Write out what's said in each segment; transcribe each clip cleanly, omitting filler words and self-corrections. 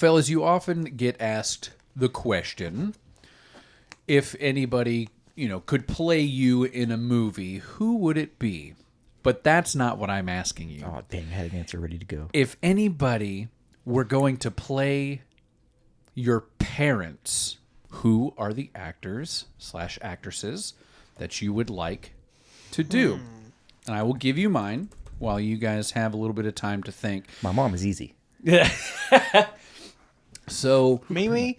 fellas, you often get asked the question, if anybody, could play you in a movie, who would it be? But that's not what I'm asking you. Oh, dang, I had an answer ready to go. If anybody were going to play your parents, who are the actors/actresses that you would like to do? And I will give you mine while you guys have a little bit of time to think. My mom is easy. So... Mimi?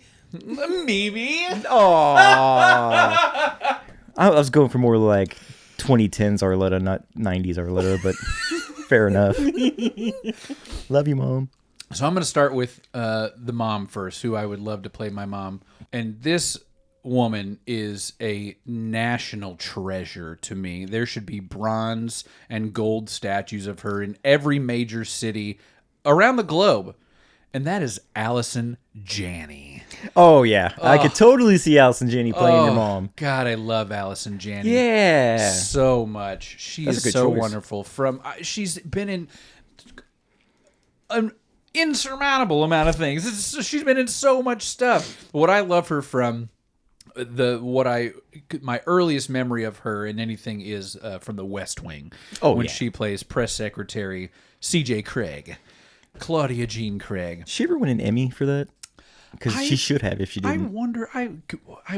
Oh, I was going for more like 2010s Arletta, not 90s Arletta, but fair enough. Love you, Mom. So I'm going to start with the mom first, who I would love to play my mom. And this woman is a national treasure to me. There should be bronze and gold statues of her in every major city around the globe. And that is Allison Janney. Oh, yeah. I could totally see Allison Janney playing your mom. God, I love Allison Janney. Yeah. So much. She is so choice. wonderful. She's been in an insurmountable amount of things. She's been in so much stuff. What I love her from, my earliest memory of her in anything is from The West Wing. When she plays press secretary C.J. Craig. Claudia Jean Craig. She ever win an Emmy for that? Because she should have if she didn't. I wonder. I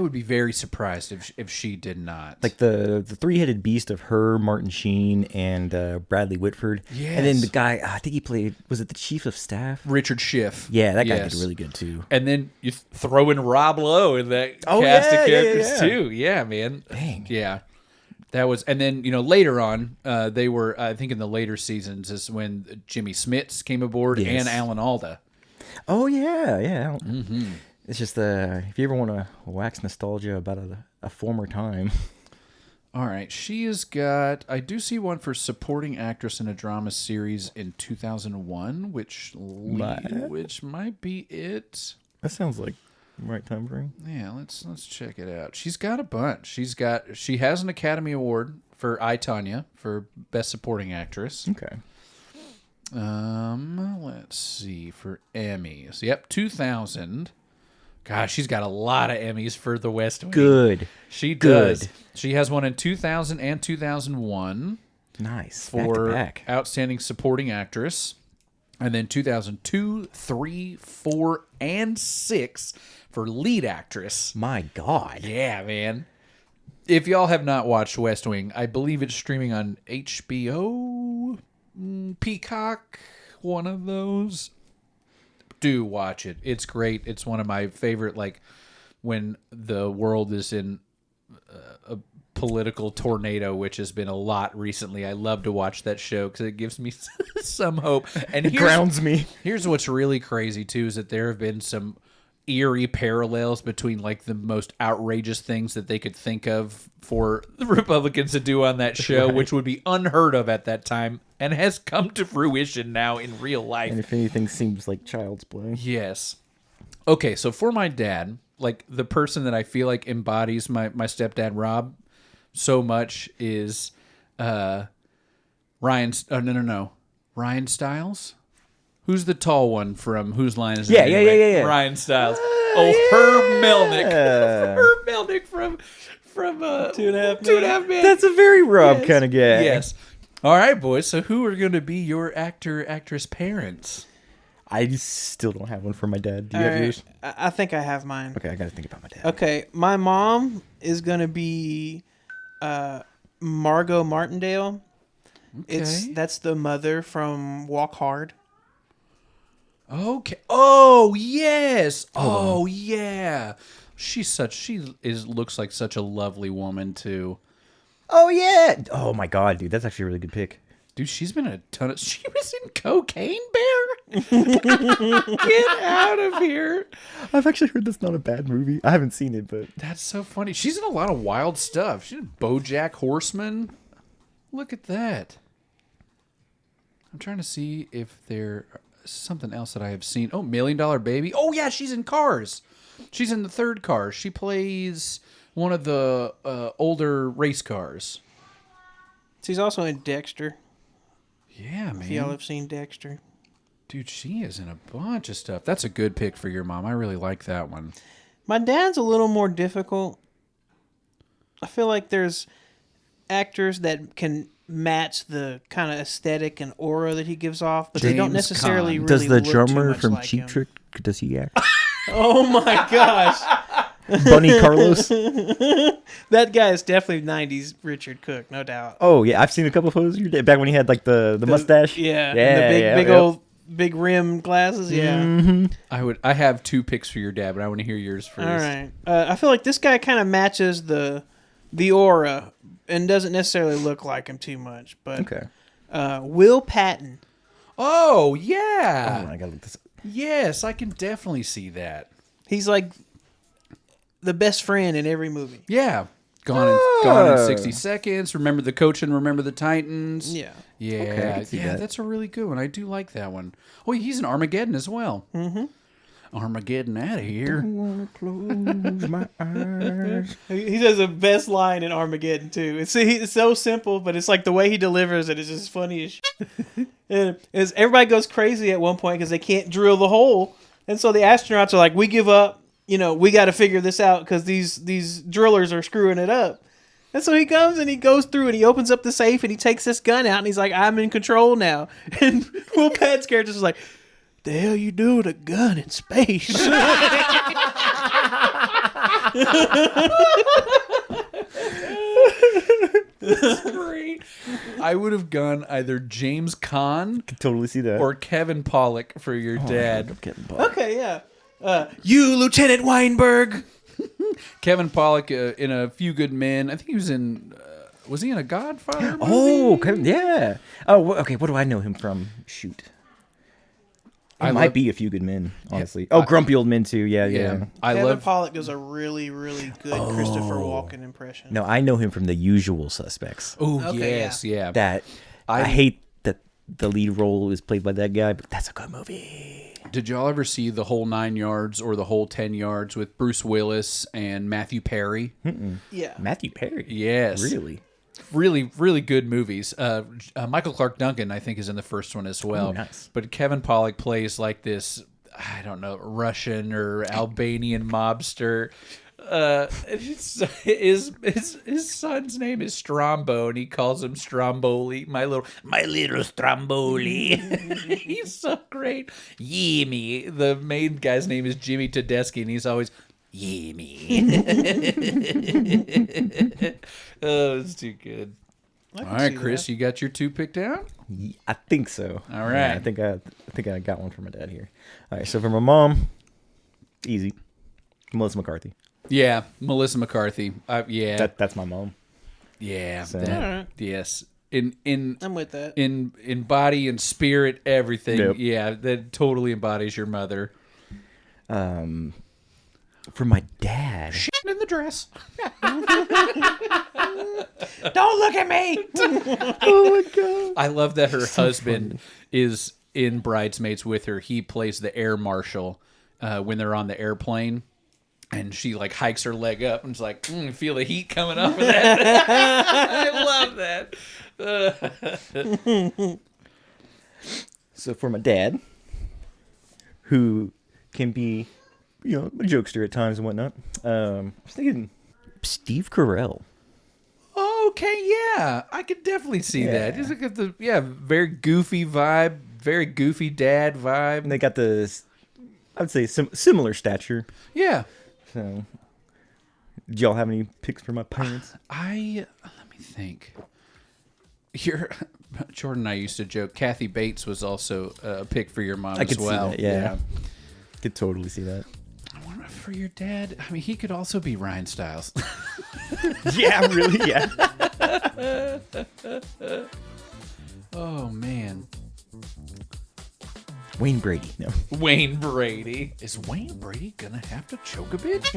would be very surprised if she did not. Like the three-headed beast of her, Martin Sheen, and Bradley Whitford. Yes. And then the guy, I think he played, was it the Chief of Staff? Richard Schiff. Yeah, that guy did really good too. And then you throw in Rob Lowe in that cast of characters too. Yeah, man. Dang. Yeah. That was, and then, later on, they were, I think in the later seasons, is when Jimmy Smits came aboard and Alan Alda. Oh, yeah. Mm-hmm. It's just, if you ever want to wax nostalgia about a former time. All right. She has got, I do see one for supporting actress in a drama series in 2001, which might be it. That sounds like the right time frame. Yeah, let's check it out. She's got a bunch. She has an Academy Award for I, Tonya for Best Supporting Actress. Okay. Let's see for Emmys. Yep, 2000. Gosh, she's got a lot of Emmys for The West Wing. Good. She does. She has one in 2000 and 2001. Nice. For back. Outstanding Supporting Actress. And then 2002, 3, 4, and 6 for Lead Actress. My God. Yeah, man. If y'all have not watched West Wing, I believe it's streaming on HBO, Peacock, one of those. Do watch it. It's great. It's one of my favorite, like, when the world is in a political tornado, which has been a lot recently. I love to watch that show because it gives me some hope. And it grounds me. Here's what's really crazy, too, is that there have been some eerie parallels between, like, the most outrageous things that they could think of for the Republicans to do on that show, which would be unheard of at that time and has come to fruition now in real life. And if anything seems like child's play. Yes. Okay, so for my dad, like, the person that I feel like embodies my stepdad, Rob, so much is Ryan. No. Ryan Stiles? Who's the tall one from Whose Line Is It Anyway? Yeah. Ryan Stiles. Herb Melnick. Herb Melnick from 2.5 Men. That's a very Rob kind of guy. Yes. All right, boys. So who are going to be your actress parents? I still don't have one for my dad. Do you have yours? I think I have mine. Okay, I got to think about my dad. Okay, my mom is going to be Margot Martindale. Okay. That's the mother from Walk Hard. Okay. Oh, yes. Oh, yeah. She looks like such a lovely woman too. Oh, yeah. Oh, my God, dude. That's actually a really good pick. Dude, she's been a ton of... She was in Cocaine Bear? Get out of here. I've actually heard that's not a bad movie. I haven't seen it, but... That's so funny. She's in a lot of wild stuff. She's in BoJack Horseman. Look at that. I'm trying to see if there's something else that I have seen. Oh, $1 Million Baby. Oh, yeah, she's in Cars. She's in the third Cars. She plays one of the older race cars. She's also in Dexter. Yeah, man. If y'all have seen Dexter. Dude, she is in a bunch of stuff. That's a good pick for your mom. I really like that one. My dad's a little more difficult. I feel like there's actors that can match the kind of aesthetic and aura that he gives off, but they don't James necessarily Caan. really Does the look too drummer much from like Cheap him. Trick, does he act? Oh my gosh. Bunny Carlos? That guy is definitely 90s Richard Cook, no doubt. Oh, yeah. I've seen a couple photos of your dad back when he had like the mustache. Yeah. Yeah. And the big Yep. old big rim glasses. Yeah. Mm-hmm. I have 2 picks for your dad, but I want to hear yours first. All right. I feel like this guy kind of matches the aura and doesn't necessarily look like him too much. But Okay. Will Patton. Oh, yeah. Oh, I gotta look this up. Yes, I can definitely see that. He's like the best friend in every movie. Yeah. Gone in 60 Seconds. Remember the Coach and Remember the Titans. Yeah. Yeah. Okay, I can see that. That's a really good one. I do like that one. Oh, he's in Armageddon as well. Mm-hmm. Armageddon out of here. Close my eyes. He does the best line in Armageddon too. It's so simple, but it's like the way he delivers it is just funny as shit. And everybody goes crazy at one point because they can't drill the hole, and so the astronauts are like, "We give up. You know, we got to figure this out because these drillers are screwing it up." And so he comes and he goes through and he opens up the safe and he takes this gun out and he's like, "I'm in control now." And Will Patton's character is like, "The hell you do with a gun in space?" Great. I would have gone either James Caan Could totally see that. or Kevin Pollak for your dad. Okay, yeah. You, Lieutenant Weinberg. Kevin Pollak in A Few Good Men. I think he was in. Was he in a Godfather movie? Oh, Kevin, yeah. Oh, okay. What do I know him from? Shoot. I might be A Few Good Men, honestly. Oh, Grumpy Old Men too. Yeah. Kevin Pollak does a really, really good Christopher Walken impression. No, I know him from The Usual Suspects. Oh, Okay, yes, yeah. That I hate that the lead role is played by that guy, but that's a good movie. Did y'all ever see The Whole 9 Yards or The Whole 10 Yards with Bruce Willis and Matthew Perry? Yeah. Matthew Perry. Yes. Really? Really, really good movies. Michael Clark Duncan, I think, is in the first one as well. Oh, nice. But Kevin Pollak plays like this, I don't know, Russian or Albanian mobster. His son's name is Strombo, and he calls him Stromboli, my little Stromboli. He's so great. Yemi. The main guy's name is Jimmy Tedeschi, and he's always Yemi. Oh, it's too good. All right, Chris, you got your 2 picked out? I think so. All right. Yeah, I think I got one for my dad here. All right, so for my mom, easy. Melissa McCarthy. Yeah, Melissa McCarthy. Yeah, That's my mom. yeah. So- that- All right. Yes. In I'm with that. in body and spirit, everything. Yep. Yeah, that totally embodies your mother. For my dad, Shitting in the dress. Don't look at me. oh my god, I love that her husband is in Bridesmaids with her. He plays the air marshal when they're on the airplane. And she like hikes her leg up and is like, feel the heat coming off of that. I love that. So for my dad, who can be, a jokester at times and whatnot, I was thinking Steve Carell. Okay, yeah, I could definitely see that. Yeah. Just look at the very goofy vibe, very goofy dad vibe. And they got this, I would say, similar stature. Yeah, So, do y'all have any picks for my parents? let me think. Here, Jordan and I used to joke. Kathy Bates was also a pick for your mom I as could see well. that, yeah. Could totally see that. I wonder if for your dad. I mean, he could also be Ryan Stiles. Yeah, really, yeah. Oh man. Wayne Brady, no. Wayne Brady. Is Wayne Brady gonna have to choke a bitch?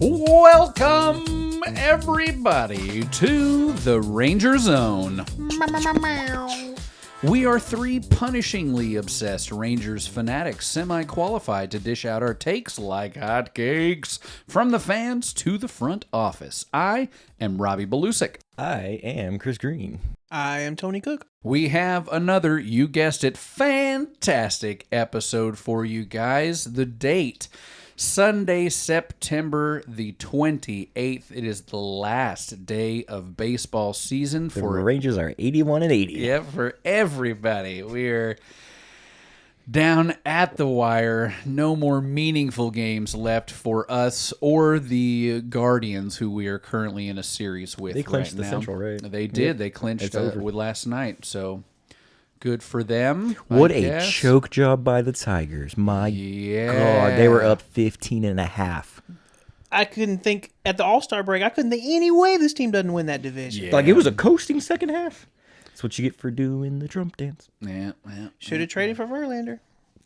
Welcome, everybody, to the Ranger Zone. We are three punishingly obsessed Rangers fanatics, semi-qualified to dish out our takes like hotcakes, from the fans to the front office. I am Robbie Belusic. I am Chris Green. I am Tony Cook. We have another, you guessed it, fantastic episode for you guys. The date, Sunday, September the 28th. It is the last day of baseball season The Rangers are 81-80. Yep, for everybody. We're down at the wire. No more meaningful games left for us or the Guardians, who we are currently in a series with. They clinched right the now. Central, right? They did. Yep. They clinched It's over. with last night. So good for them. What I a guess. choke job by the Tigers. My Yeah. God, they were up 15.5. I couldn't think, at the All-Star break, I couldn't think any way this team doesn't win that division. Yeah. Like, it was a coasting second half. That's what you get for doing the Trump dance. Yeah. Should have traded for Verlander.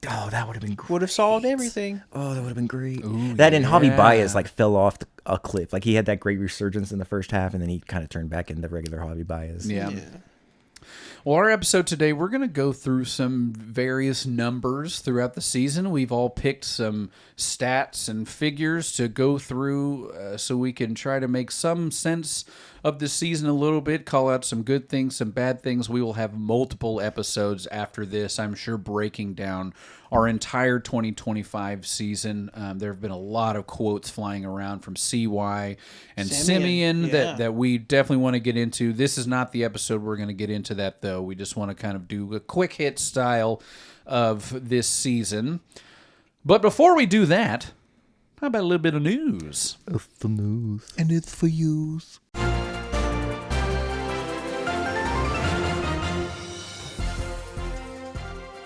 Oh, that would have been great. Would have solved everything. Oh, that would have been great. Ooh, that and Javi yeah. Baez like fell off a cliff. Like he had that great resurgence in the first half, and then he kind of turned back into regular Javi Baez. Yeah. Well, our episode today, we're going to go through some various numbers throughout the season. We've all picked some stats and figures to go through so we can try to make some sense of the season a little bit, call out some good things, some bad things. We will have multiple episodes after this, I'm sure, breaking down our entire 2025 season. There have been a lot of quotes flying around from CY and Simeon yeah. that we definitely want to get into. This is not the episode we're going to get into that, though. We just want to kind of do a quick hit style of this season. But before we do that, how about a little bit of news? Of the news. And it's for you.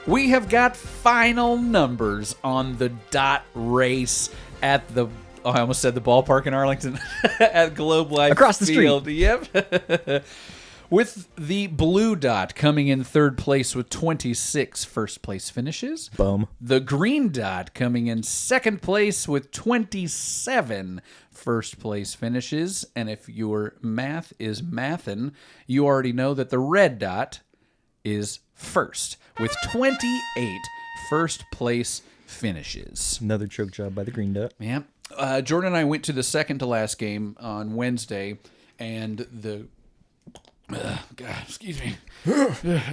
We have got final numbers on the dot race at the... Oh, I almost said the ballpark in Arlington. At Globe Life Across the Field. Yep. With the blue dot coming in third place with 26 first place finishes. Bum. The green dot coming in second place with 27 first place finishes. And if your math is mathin', you already know that the red dot is first with 28 first place finishes. Another choke job by the Green Dot. Yeah. Jordan and I went to the second to last game on Wednesday, and the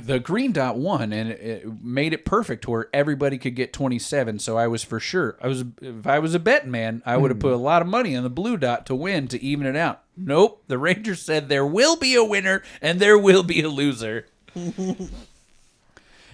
the green dot won, and it made it perfect to where everybody could get 27. So I was for sure. If I was a betting man, I would have put a lot of money on the blue dot to win to even it out. Nope. The Rangers said there will be a winner and there will be a loser.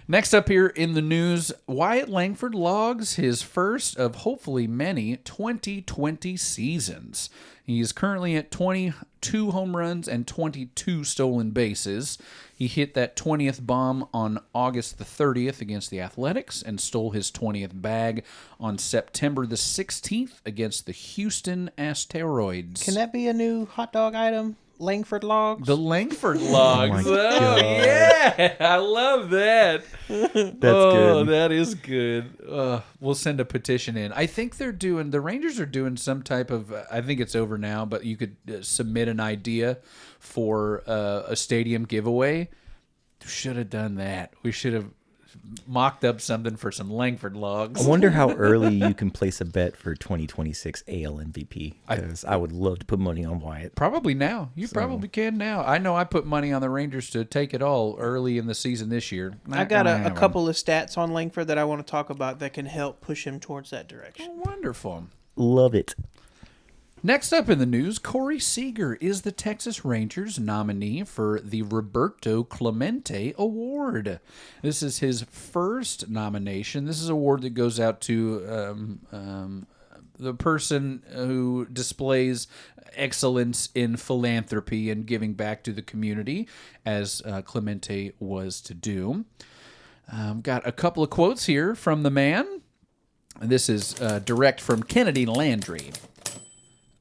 Next up here in the news, Wyatt Langford logs his first of hopefully many 2020 seasons. He's currently at 22 home runs and 22 stolen bases. He hit that 20th bomb on August the 30th against the Athletics and stole his 20th bag on September the 16th against the Houston Asteroids. Can that be a new hot dog item? Langford logs? The Langford logs. my Oh, God. yeah. I love that. That's good. good. That is good. We'll send a petition in. I think the Rangers are doing some type of, I think it's over now, but you could submit an idea for a stadium giveaway. Should have done that. We should have mocked up something for some Langford logs. I wonder how early you can place a bet for 2026 AL MVP. Because I would love to put money on Wyatt. Probably now. You probably can now. I know I put money on the Rangers to take it all early in the season this year. I got a couple of stats on Langford that I want to talk about that can help push him towards that direction. Wonderful. Love it. Next up in the news, Corey Seager is the Texas Rangers nominee for the Roberto Clemente Award. This is his first nomination. This is an award that goes out to the person who displays excellence in philanthropy and giving back to the community, as Clemente was to do. Got a couple of quotes here from the man. This is direct from Kennedy Landry.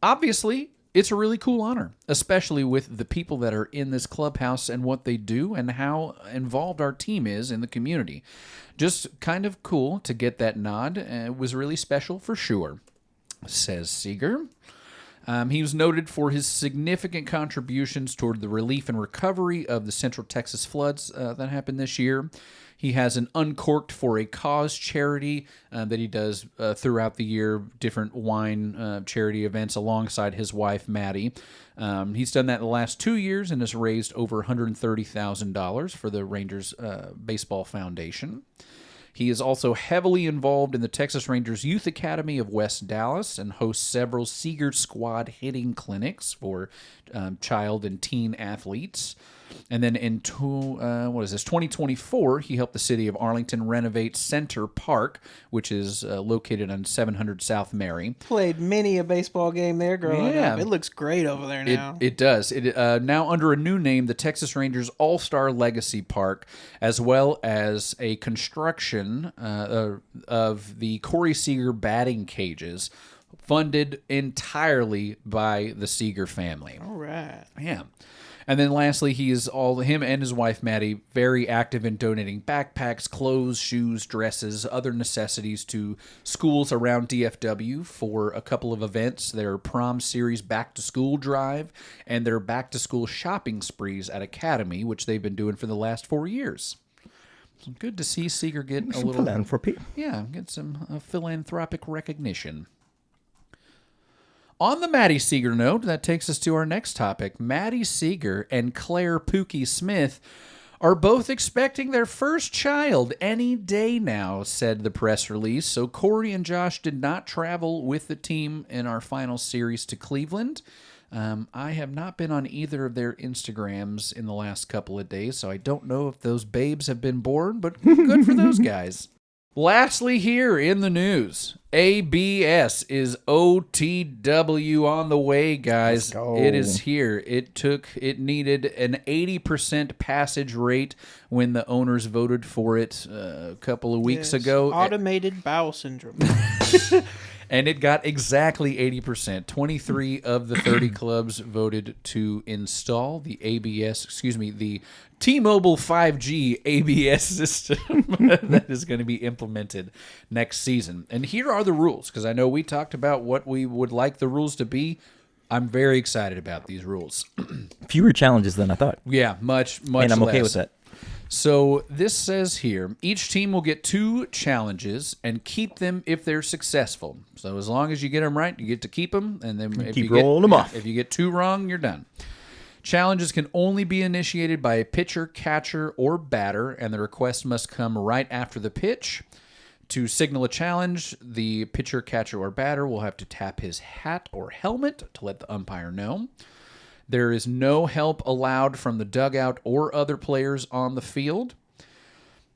Obviously, it's a really cool honor, especially with the people that are in this clubhouse and what they do and how involved our team is in the community. Just kind of cool to get that nod. It was really special for sure, says Seager. He was noted for his significant contributions toward the relief and recovery of the Central Texas floods that happened this year. He has an Uncorked for a Cause charity that he does throughout the year, different wine charity events alongside his wife, Maddie. He's done that in the last 2 years and has raised over $130,000 for the Rangers Baseball Foundation. He is also heavily involved in the Texas Rangers Youth Academy of West Dallas and hosts several Seeger Squad hitting clinics for child and teen athletes. And then in 2024, he helped the city of Arlington renovate Center Park, which is located on 700 South Mary. Played many a baseball game there growing up. It looks great over there now. It does. It now under a new name, the Texas Rangers All-Star Legacy Park, as well as a construction of the Corey Seager batting cages, funded entirely by the Seager family. All right. Yeah. And then lastly, him and his wife, Maddie, very active in donating backpacks, clothes, shoes, dresses, other necessities to schools around DFW for a couple of events, their prom series back to school drive and their back to school shopping sprees at Academy, which they've been doing for the last 4 years. So good to see Seeger get a little philanthropy. Yeah, get some philanthropic recognition. On the Maddie Seeger note, that takes us to our next topic. Maddie Seeger and Claire Pookie Smith are both expecting their first child any day now, said the press release. So Corey and Josh did not travel with the team in our final series to Cleveland. I have not been on either of their Instagrams in the last couple of days, so I don't know if those babes have been born, but good for those guys. Lastly, here in the news, ABS is OTW on the way, guys. Let's go. It is here. It needed an 80% passage rate when the owners voted for it a couple of weeks ago. Automated bowel syndrome. And it got exactly 80%. 23 of the 30 clubs voted to install the the T-Mobile 5G ABS system that is going to be implemented next season. And here are the rules, because I know we talked about what we would like the rules to be. I'm very excited about these rules. Fewer challenges than I thought. Yeah, much And I'm less. okay with that. So this says here, each team will get 2 challenges and keep them if they're successful. So as long as you get them right, you get to keep them. And then if keep you rolling them off. If you get 2 wrong, you're done. Challenges can only be initiated by a pitcher, catcher, or batter, and the request must come right after the pitch. To signal a challenge, the pitcher, catcher, or batter will have to tap his hat or helmet to let the umpire know. There is no help allowed from the dugout or other players on the field.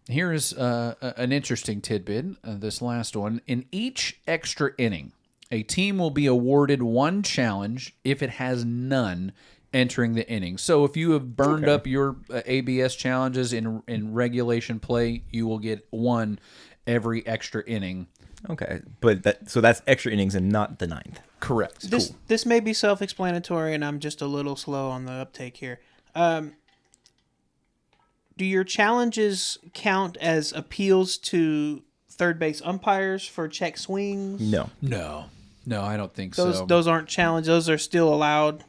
Here is an interesting tidbit, this last one. In each extra inning, a team will be awarded 1 challenge if it has none entering the inning. So if you have burned up your ABS challenges in regulation play, you will get 1 every extra inning. Okay, but that's extra innings and not the 9th. Correct. This may be self-explanatory, and I'm just a little slow on the uptake here. Do your challenges count as appeals to third base umpires for check swings? No, I don't think so. Those aren't challenges. Those are still allowed.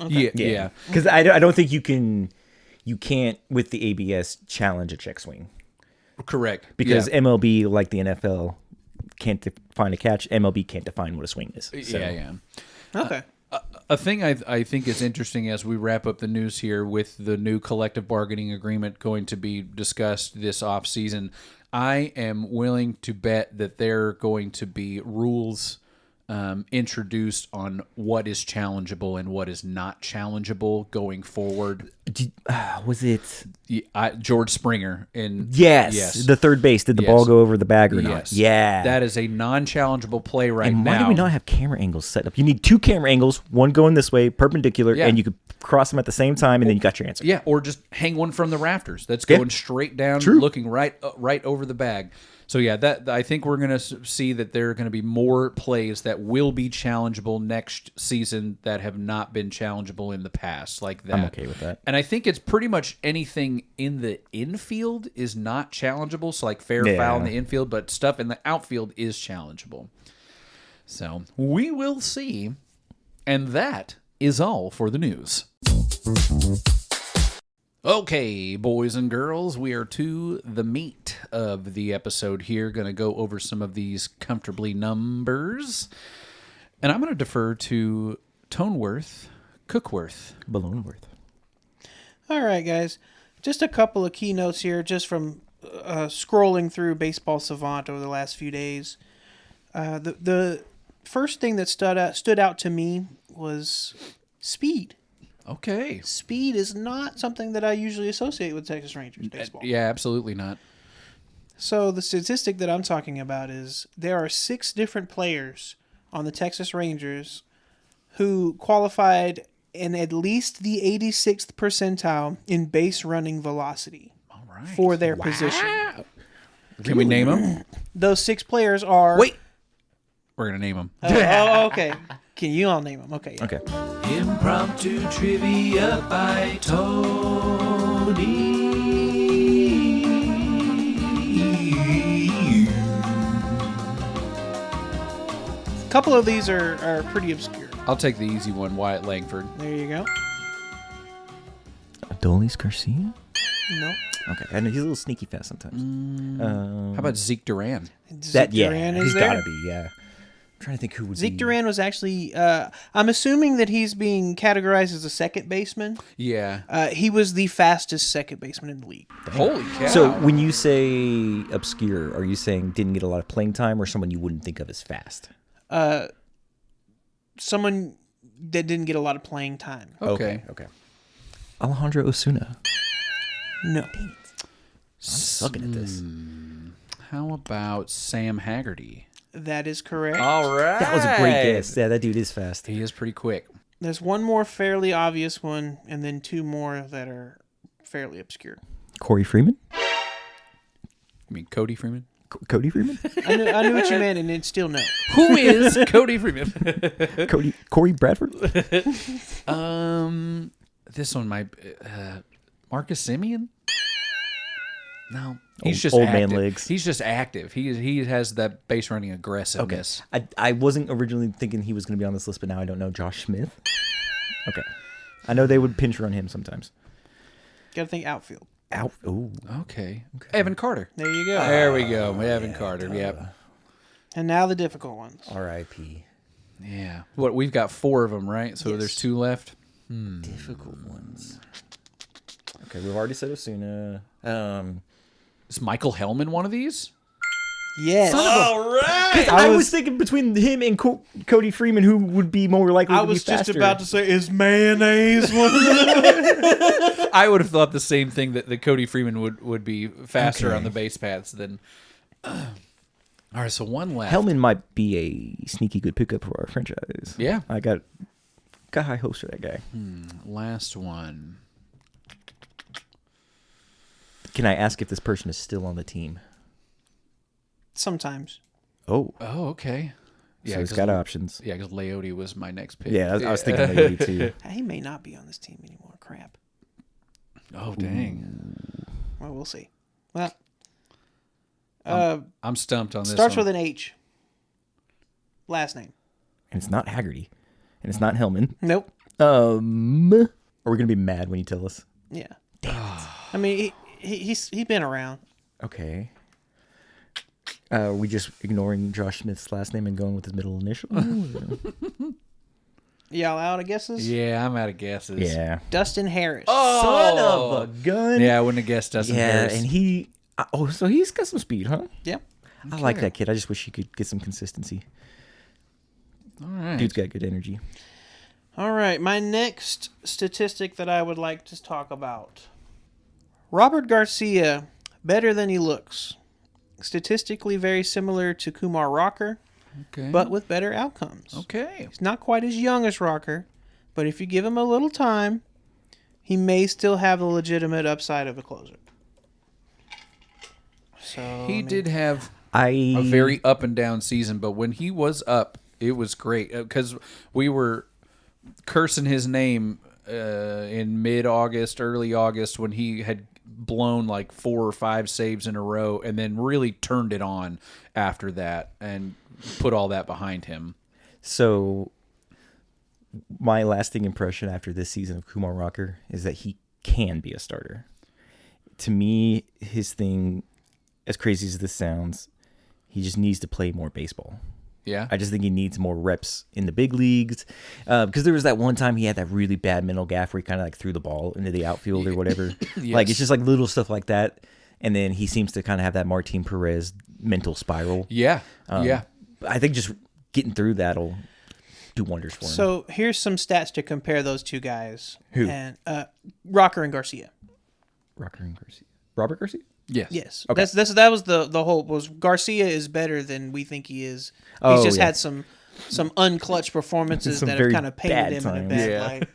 Okay. Yeah. Because I don't think you can't with the ABS challenge a check swing. Correct. Because yeah. MLB, like the NFL, can't define a catch. MLB can't define what a swing is. So. Yeah. Okay. A thing I think is interesting as we wrap up the news here with the new collective bargaining agreement going to be discussed this offseason, I am willing to bet that there are going to be rules introduced on what is challengeable and what is not challengeable going forward. Was it George Springer? Yes, the third base. Did the ball go over the bag or not? Yeah. That is a non-challengeable play right and now. why do we not have camera angles set up? You need 2 camera angles, one going this way, perpendicular, and you could cross them at the same time, and then you got your answer. Yeah, or just hang one from the rafters. That's going straight down, looking right over the bag. So yeah, that I think we're going to see that there are going to be more plays that will be challengeable next season that have not been challengeable in the past, like that. I'm okay with that. And I think it's pretty much anything in the infield is not challengeable. So like fair foul in the infield, but stuff in the outfield is challengeable. So we will see. And that is all for the news. Okay, boys and girls, we are to the meat of the episode here. Going to go over some of these comfortably numbers. And I'm going to defer to Toneworth, Cookworth. Balloonworth. All right, guys. Just a couple of keynotes here, just from scrolling through Baseball Savant over the last few days. The first thing that stood out to me was speed. Okay. Speed is not something that I usually associate with Texas Rangers baseball. Yeah, absolutely not. So the statistic that I'm talking about is there are 6 different players on the Texas Rangers who qualified in at least the 86th percentile in base running velocity for their position. Can we name them? Those 6 players are... Wait. We're going to name them. Okay. Can you all name them? Okay. Yeah. Okay. Impromptu trivia by Tony. A couple of these are pretty obscure. I'll take the easy one, Wyatt Langford. There you go. Adolis Garcia? No. Okay. I know he's a little sneaky fast sometimes. How about Zeke Duran? Zeke Duran is he's there. gotta be, yeah. I'm trying to think who would Zeke be. Duran was actually, I'm assuming that he's being categorized as a second baseman. Yeah. He was the fastest second baseman in the league. Holy cow. So when you say obscure, are you saying didn't get a lot of playing time or someone you wouldn't think of as fast? Someone that didn't get a lot of playing time. Okay. Alejandro Osuna. No. I'm sucking at this. How about Sam Haggerty? That is correct. All right. That was a great guess. Yeah, that dude is fast. He is pretty quick. There's one more fairly obvious one, and then 2 more that are fairly obscure. Corey Freeman? You mean Cody Freeman? Cody Freeman? I knew what you meant, and it's still no. Who is Cody Freeman? Corey Bradford? This one might Marcus Simeon? No. He's just old active. man legs. He's just active. He has that base running aggressiveness. I wasn't originally thinking he was going to be on this list, but now I don't know. Josh Smith? Okay. I know they would pinch run him sometimes. Got to think outfield. Ooh. Okay. Evan Carter. There you go. There we go. Evan Carter. Yep. And now the difficult ones. R.I.P. Yeah. What, we've got 4 of them, right? So Yes. there's 2 left. Difficult ones. Okay, we've already said Osuna. Is Michael Hellman one of these? Yes. All right. I was thinking between him and Cody Freeman, who would be more likely I to be was faster. just about to say, is mayonnaise one? I would have thought the same thing, that Cody Freeman would be faster Okay. on the base paths than. All right, so 1 left. Hellman might be a sneaky good pickup for our franchise. Yeah. I got high hopes for that guy. Last one. Can I ask if this person is still on the team? Sometimes. Oh. Oh, okay. So Yeah, he's 'cause- got options. Yeah, because Leote was my next pick. Yeah, I was thinking Leote too. He may not be on this team anymore. Crap. Oh, dang. Well, we'll see. Well, I'm stumped on this starts one. with an H. Last name. And it's not Haggerty. And it's not Hellman. Nope. Are we going to be mad when you tell us? Yeah. I mean, he's been around. Okay. Are we just ignoring Josh Smith's last name and going with his middle initial? Y'all out of guesses? Yeah, I'm out of guesses. Yeah. Dustin Harris. Son of a gun. Yeah, I wouldn't have guessed Dustin Harris. and he... so he's got some speed, huh? Yep. I like that kid. I just wish he could get some consistency. All right. Dude's got good energy. All right. My next statistic that I would like to talk about. Robert Garcia, better than he looks. Statistically very similar to Kumar Rocker, Okay. but with better outcomes. Okay. He's not quite as young as Rocker, but if you give him a little time, he may still have the legitimate upside of a closer. So He did have a a very up and down season, but when he was up, it was great because we were cursing his name in mid-August, early August, when he had blown like 4 or 5 saves in a row and then really turned it on after that and put all that behind him. So my lasting impression after this season of Kumar Rocker is that he can be a starter. To me, his thing, as crazy as this sounds, he just needs to play more baseball. Yeah. I just think he needs more reps in the big leagues. Because there was that one time he had that really bad mental gaff where he kind of like threw the ball into the outfield or whatever. Yes. Like, it's just like little stuff like that. And then he seems to kind of have that Martin Perez mental spiral. Yeah. I think just getting through that'll do wonders for him. So here's some stats to compare those two guys. Who? And Rocker and Garcia. Rocker and Garcia. Robert Garcia? Yes. Yes. Okay. That was the whole was Garcia is better than we think he is. Oh, He's just yeah. had some unclutched performances Some that have very kind of painted bad him in a times. bad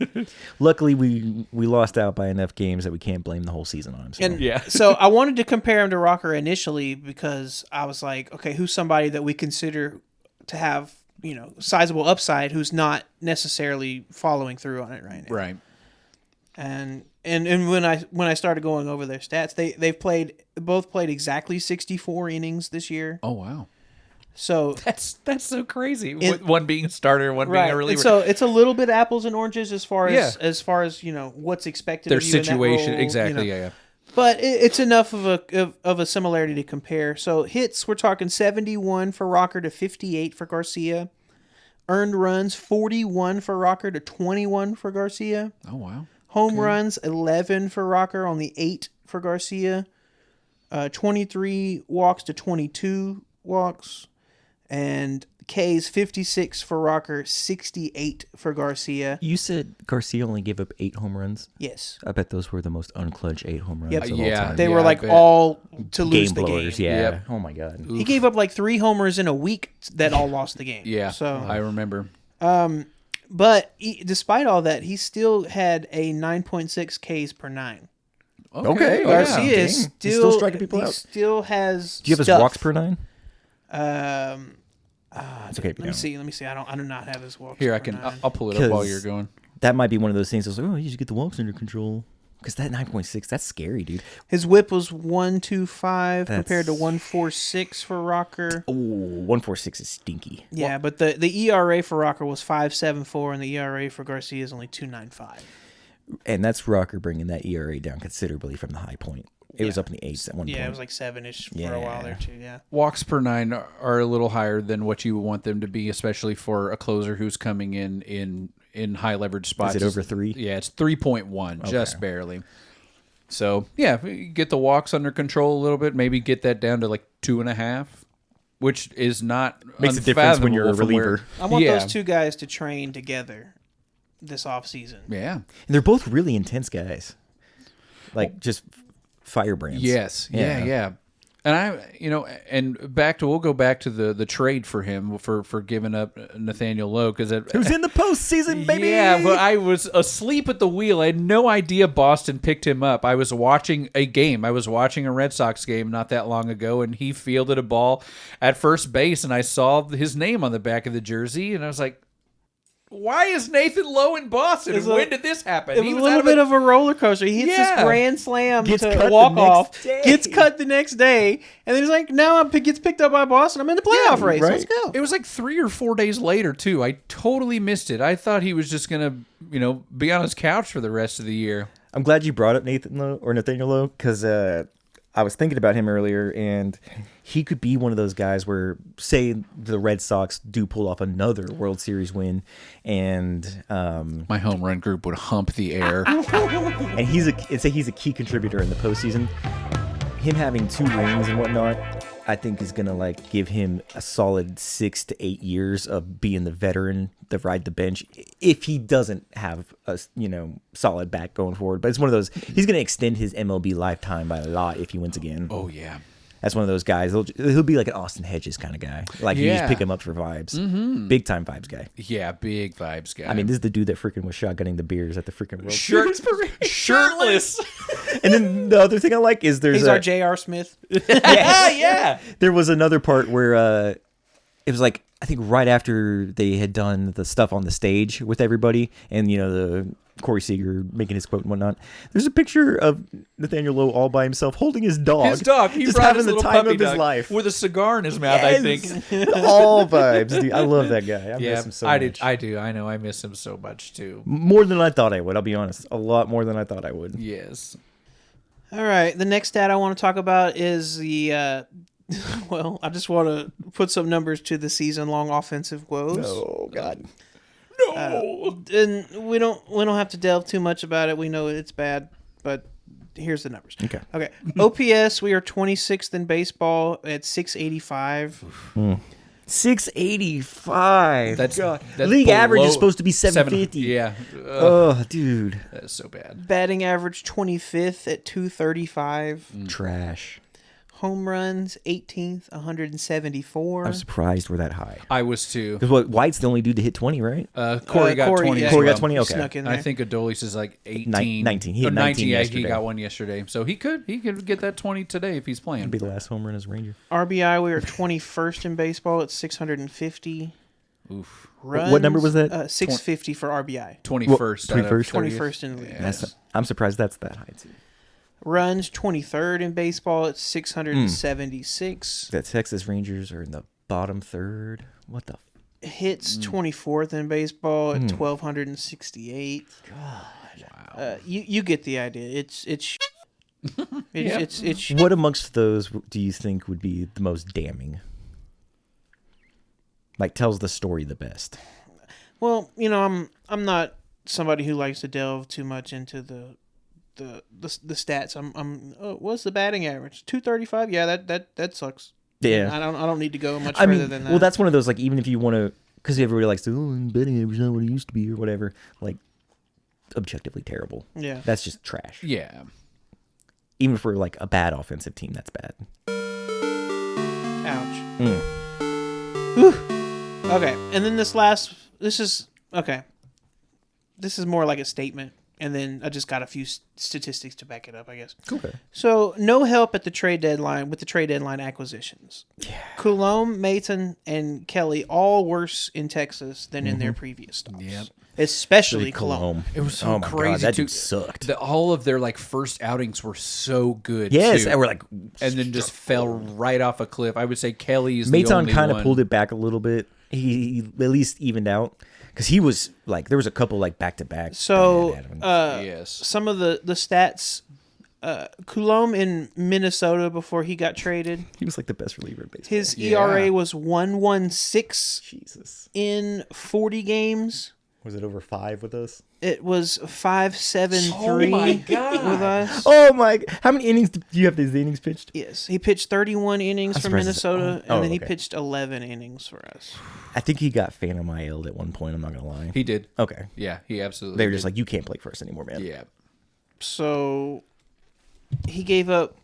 Yeah. light. Luckily, we lost out by enough games that we can't blame the whole season on him. So. And Yeah. so I wanted to compare him to Rocker initially because I was like, okay, who's somebody that we consider to have, sizable upside who's not necessarily following through on it right now. Right. And when I started going over their stats, they've both played exactly 64 innings this year. Oh, wow. So That's so crazy. One being a starter, one being a reliever. And so it's a little bit apples and oranges as far as Yeah. what's expected Their of you in that situation. role, Exactly. Yeah. But it's enough of a similarity to compare. So hits, we're talking 71 for Rocker to 58 for Garcia. Earned runs, 41 for Rocker to 21 for Garcia. Oh, wow. Home runs, 11 for Rocker, only 8 for Garcia. 23 walks to 22 walks. And K's 56 for Rocker, 68 for Garcia. You said Garcia only gave up 8 home runs? Yes. I bet those were the most unclutched 8 home runs Yep. of all Yeah. time. They were I like bet. all to lose Game the blowers, game. yeah. Yep. Oh, my God. He gave up like 3 homers in a week that all lost the game. Yeah. So, I remember. but despite all that, he still had a 9.6 Ks per 9. Okay. Oh, Garcia yeah. is Dang. He's still striking people he out. still has. Do you have his stuff. walks per 9? It's okay. if you Let me don't. see. Let me see. I do not have his walks. Here, I per can. 9. I'll pull it up while 'Cause- you're going. That might be one of those things. I was like, oh, you should get the walks under control. Because that 9.6, that's scary, dude. His WHIP was 125 compared to That's- 146 for Rocker. Oh, 146 is stinky. Yeah, but the ERA for Rocker was 5.74, and the ERA for Garcia is only 2.95. And that's Rocker bringing that ERA down considerably from the high point. It was up in the 8s at one point. Yeah, it was like 7-ish for a while there too. Yeah. Walks per 9 are a little higher than what you want them to be, especially for a closer who's coming in high leverage spots. Is it over 3? Yeah, it's 3.1, just barely. So yeah, get the walks under control a little bit. Maybe get that down to like 2.5, which is not Makes a difference when you're a unfathomable from where- reliever. I want Yeah. those two guys to train together this offseason. Yeah. And they're both really intense guys. Like, just firebrands. Yes. Yeah. And we'll go back to the trade for him for giving up Nathaniel Lowe because Who's in the postseason, baby? Yeah, but I was asleep at the wheel. I had no idea Boston picked him up. I was watching a game. I was watching a Red Sox game not that long ago, and he fielded a ball at first base, and I saw his name on the back of the jersey, and I was like, why is Nathan Lowe in Boston? And when did this happen? It was a little bit of a roller coaster. He hits this grand slam Gets cut to the walk off, next day. gets cut the next day, and then he's like, now gets picked up by Boston. I'm in the playoff race. right. Let's go. It was like 3 or 4 days later, too. I totally missed it. I thought he was just going to, be on his couch for the rest of the year. I'm glad you brought up Nathaniel Lowe because I was thinking about him earlier, and he could be one of those guys where, say, the Red Sox do pull off another World Series win, and My home run group would hump the air. he's a key contributor in the postseason. Him having 2 rings and whatnot, I think is gonna give him a solid 6 to 8 years of being the veteran that ride the bench if he doesn't have a solid back going forward. But it's one of those, he's gonna extend his MLB lifetime by a lot if he wins again. Oh, yeah. That's one of those guys. He'll be like an Austin Hedges kind of guy. Like you Yeah. just pick him up for vibes. Mm-hmm. Big time vibes guy. Yeah, big vibes guy. I mean, this is the dude that freaking was shotgunning the beers at the freaking World Series. shirtless. And then the other thing I like is there's He's our J.R. Smith. Yeah. There was another part where it was like, I think right after they had done the stuff on the stage with everybody, and Corey Seager making his quote and whatnot. There's a picture of Nathaniel Lowe all by himself holding his dog. His dog. He just brought having his the little time puppy of his dog life with a cigar in his mouth. I think. All vibes, dude. I love that guy. I miss him so much. I do. I know. I miss him so much too. More than I thought I would. I'll be honest. A lot more than I thought I would. Yes. All right. The next stat I want to talk about is the. Well, I just want to put some numbers to the season-long offensive woes. Oh God. No. And we don't have to delve too much about it. We know it's bad, but here's the numbers. Okay. Okay. OPS, we are 26th in baseball at 685. 685. That's league average below is supposed to be 750. Yeah. Oh, dude. That's so bad. Batting average 25th at 235. Trash. Home runs 18th, 174. I'm surprised we're that high. I was too. Because White's the only dude to hit 20, right? Corey got 20. yeah, as Corey got well. 20. Okay. Snuck in there. I think Adolis is like 18. 19. He Or had 19 Yeah, yesterday. he got one yesterday. So he could get that 20 today if he's playing. That'd be the last home run as a Ranger. RBI, we are 21st in baseball at 650. Oof. Runs, What number was that? 650 for RBI. 21st. 21st? 21st in the league. Yes. I'm surprised that's that high, too. Runs 23rd in baseball at 676. The Texas Rangers are in the bottom third. What the? Hits 24th in baseball at 1,268. God. Wow. You get the idea. It's What amongst those do you think would be the most damning? Like, tells the story the best. Well, I'm not somebody who likes to delve too much into the stats. What's the batting average? 235. Yeah, that sucks. Yeah. I don't need to go much further than that. Well, that's one of those, like, even if you want to, because everybody likes to, betting average is not what it used to be or whatever. Like, objectively terrible. Yeah. That's just trash. Yeah. Even for, like, a bad offensive team, that's bad. Ouch. Mm. Okay, and then this is more like a statement, and then I just got a few statistics to back it up, I guess. Okay. So, no help at the trade deadline with the trade deadline acquisitions. Yeah. Coulombe, Maton, and Kelly all worse in Texas than in their previous stops. Yep. Especially Coulombe. It was so Oh my crazy. God, that too. dude sucked. All of their first outings were so good. Yes, too. and we're like, and then just fell right off a cliff. I would say Kelly is the Maton only kind of one. pulled it back a little bit. He at least evened out because he was like, there was a couple like back to back. So, Yes. some of the stats. Coulombe in Minnesota before he got traded. He was like the best reliever in baseball. His ERA was 1.16 Jesus. in 40 games. Was it over 5 with us? It was 5.73 Oh my God. with us. Oh my! How many innings do you have? These innings pitched? Yes, he pitched 31 innings I'm for surprised Minnesota, it's- oh, and then he okay. pitched 11 innings for us. I think he got Phantom IL'd at one point. I'm not gonna lie. He did. Okay. Yeah, he absolutely They were did. just like, you can't play for us anymore, man. Yeah. So he gave up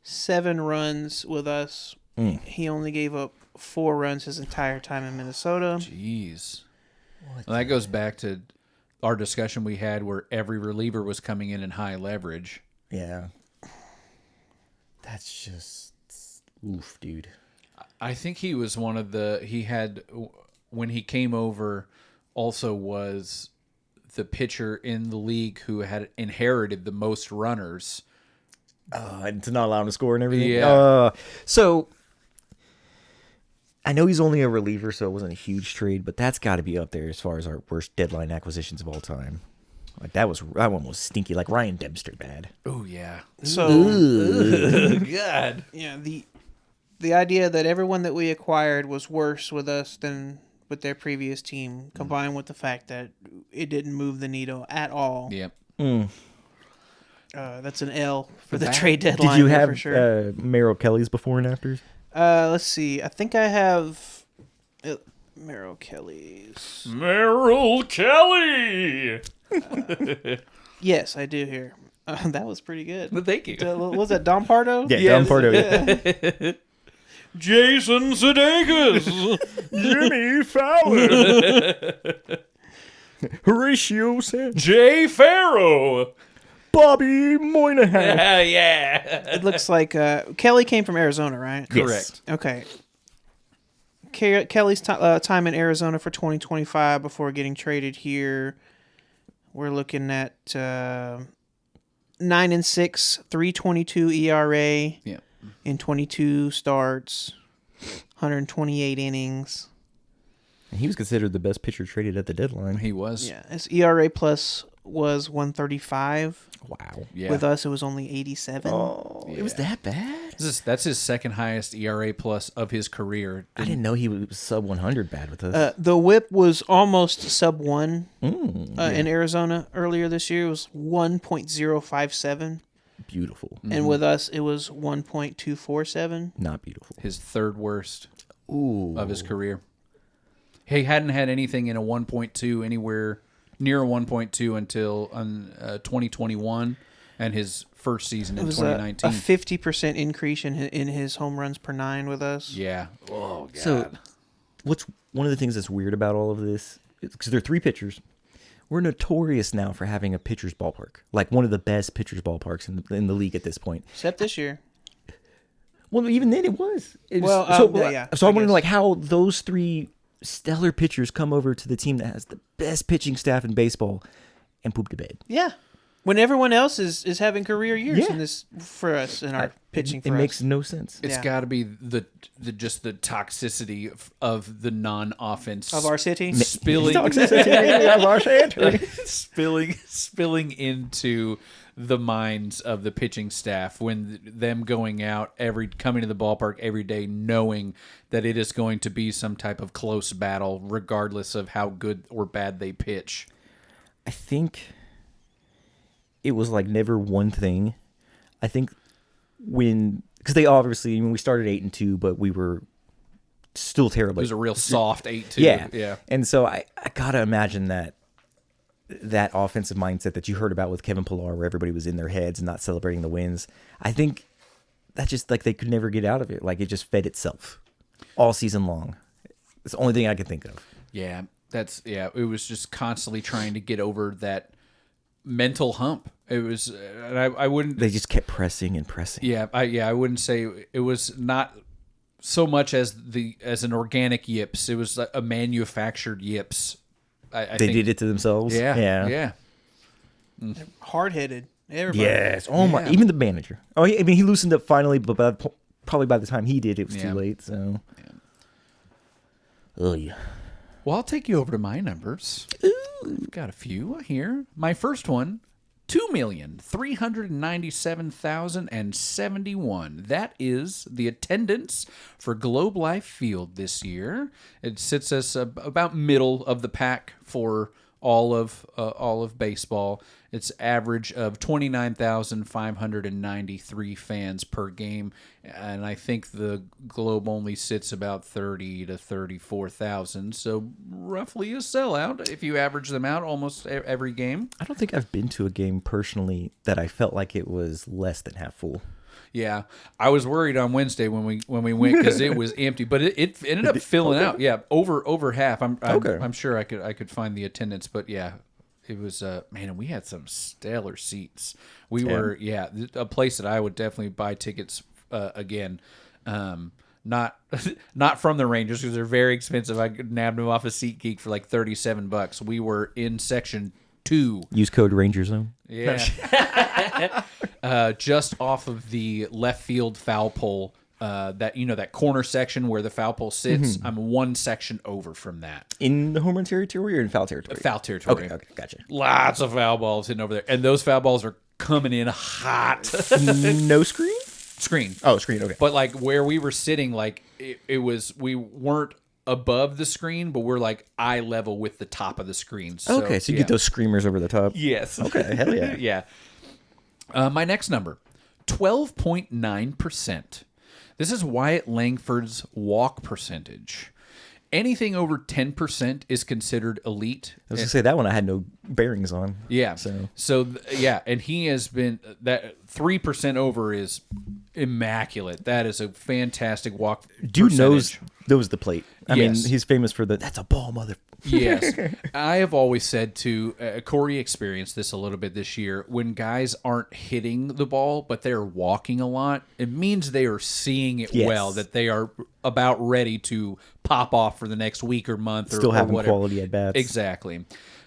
7 runs with us. He only gave up 4 runs his entire time in Minnesota. Jeez. Well, that goes back to our discussion we had where every reliever was coming in high leverage. Yeah. That's just oof, dude. I think he was one of he had, when he came over, also was the pitcher in the league who had inherited the most runners. And to not allow him to score and everything. Yeah. So I know he's only a reliever, so it wasn't a huge trade, but that's got to be up there as far as our worst deadline acquisitions of all time. Like that one was stinky, like Ryan Dempster bad. Oh yeah. So God. yeah, the idea that everyone that we acquired was worse with us than with their previous team, combined with the fact that it didn't move the needle at all. Yep. That's an L for the that. trade deadline. Did you there have for sure? Merrill Kelly's before and afters? Let's see. I think I have Merrill Kelly's. Merrill Kelly. Yes, I do here. That was pretty good. Well, thank you. What was that Don Pardo? Yeah, Yes. Don Pardo. Yeah. Jason Sudeikis. Jimmy Fallon. Horatio Sanchez. Jay Farrow. Bobby Moynihan. Yeah. It looks like Kelly came from Arizona, right? Correct. Okay. Kelly's time in Arizona for 2025 before getting traded here we're looking at 9-6, 3.22 ERA Yeah. in 22 starts, 128 innings. And he was considered the best pitcher traded at the deadline. He was. Yeah, his ERA plus was 135. Wow. Yeah. With us, it was only 87. Oh, it was that bad? That's his second highest ERA plus of his career. I didn't know he was sub 100 bad with us. The WHIP was almost sub 1 yeah. in Arizona earlier this year. It was 1.057. Beautiful. And with us, it was 1.247. Not beautiful. His third worst Ooh. of his career. He hadn't had anything in a 1.2 anywhere near a 1.2 until 2021 and his first season in It was 2019. a 50% increase in his home runs per 9 with us. Yeah. Oh, God. So, what's one of the things that's weird about all of this? Because there are 3 pitchers. We're notorious now for having a pitcher's ballpark, like one of the best pitcher's ballparks in the league at this point. Except this year. Well, even then it was. Well, yeah, So I'm I wondering, guess. like, how those 3 stellar pitchers come over to the team that has the best pitching staff in baseball and poop the bed. Yeah. When everyone else is having career years Yeah. in this for us in our pitching for It us. makes no sense. It's Yeah. got to be the just the toxicity of the non-offense Of our city. spilling Spilling. spilling into the minds of the pitching staff when them going out coming to the ballpark every day knowing that it is going to be some type of close battle regardless of how good or bad they pitch. I think it was like never one thing. I think because they obviously, we started 8-2, but we were still terrible. It was a real soft 8-2. Yeah. And so I gotta imagine that offensive mindset that you heard about with Kevin Pillar, where everybody was in their heads and not celebrating the wins. I think that just like they could never get out of it. Like it just fed itself all season long. It's the only thing I could think of. Yeah, it was just constantly trying to get over that mental hump. It was, and I wouldn't. They just kept pressing and pressing. Yeah, I wouldn't say it was not so much as an organic yips. It was a manufactured yips. I They think, did it to themselves. Yeah. Hard-headed. Everybody. Yes. Oh my! Even the manager. Oh, he loosened up finally, but probably by the time he did, it was Yeah. too late. So. Oh yeah. Well, I'll take you over to my numbers. I've got a few here. My first one, 2,397,071. That is the attendance for Globe Life Field this year. It sits us about middle of the pack for all of baseball. It's average of 29,593 fans per game, and I think the Globe only sits about 30 to 34,000, so roughly a sellout if you average them out almost every game. I don't think I've been to a game personally that I felt like it was less than half full. Yeah, I was worried on Wednesday when we went because it was empty, but it ended up filling out. Yeah, over half. I'm sure I could find the attendance, but yeah, it was man, and we had some stellar seats. We were a place that I would definitely buy tickets again. Not from the Rangers because they're very expensive. I nabbed them off of SeatGeek for like $37. We were in section 2. Use code RangerZone. Yeah. Just off of the left field foul pole, that corner section where the foul pole sits. I'm one section over from that. In the home run territory or in foul territory? Foul territory. Okay, gotcha. Lots of foul balls hitting over there. And those foul balls are coming in hot. No screen? Screen. Oh, screen, okay. But like where we were sitting, like it was, we weren't above the screen, but we're like eye level with the top of the screen. So, Okay, so you get those screamers over the top. Yes. Okay, hell yeah. Yeah. My next number, 12.9%. This is Wyatt Langford's walk percentage. Anything over 10% is considered elite. I was going to say that one I had no bearings on. Yeah. So And he has been, that 3% over is immaculate. That is a fantastic walk dude percentage. knows the plate. I mean, Yes. he's famous for that's a ball, mother. Yes. I have always said Corey experienced this a little bit this year. When guys aren't hitting the ball, but they're walking a lot, it means they are seeing it Yes. well, that they are about ready to pop off for the next week or month Still or having whatever. quality at bats. Exactly.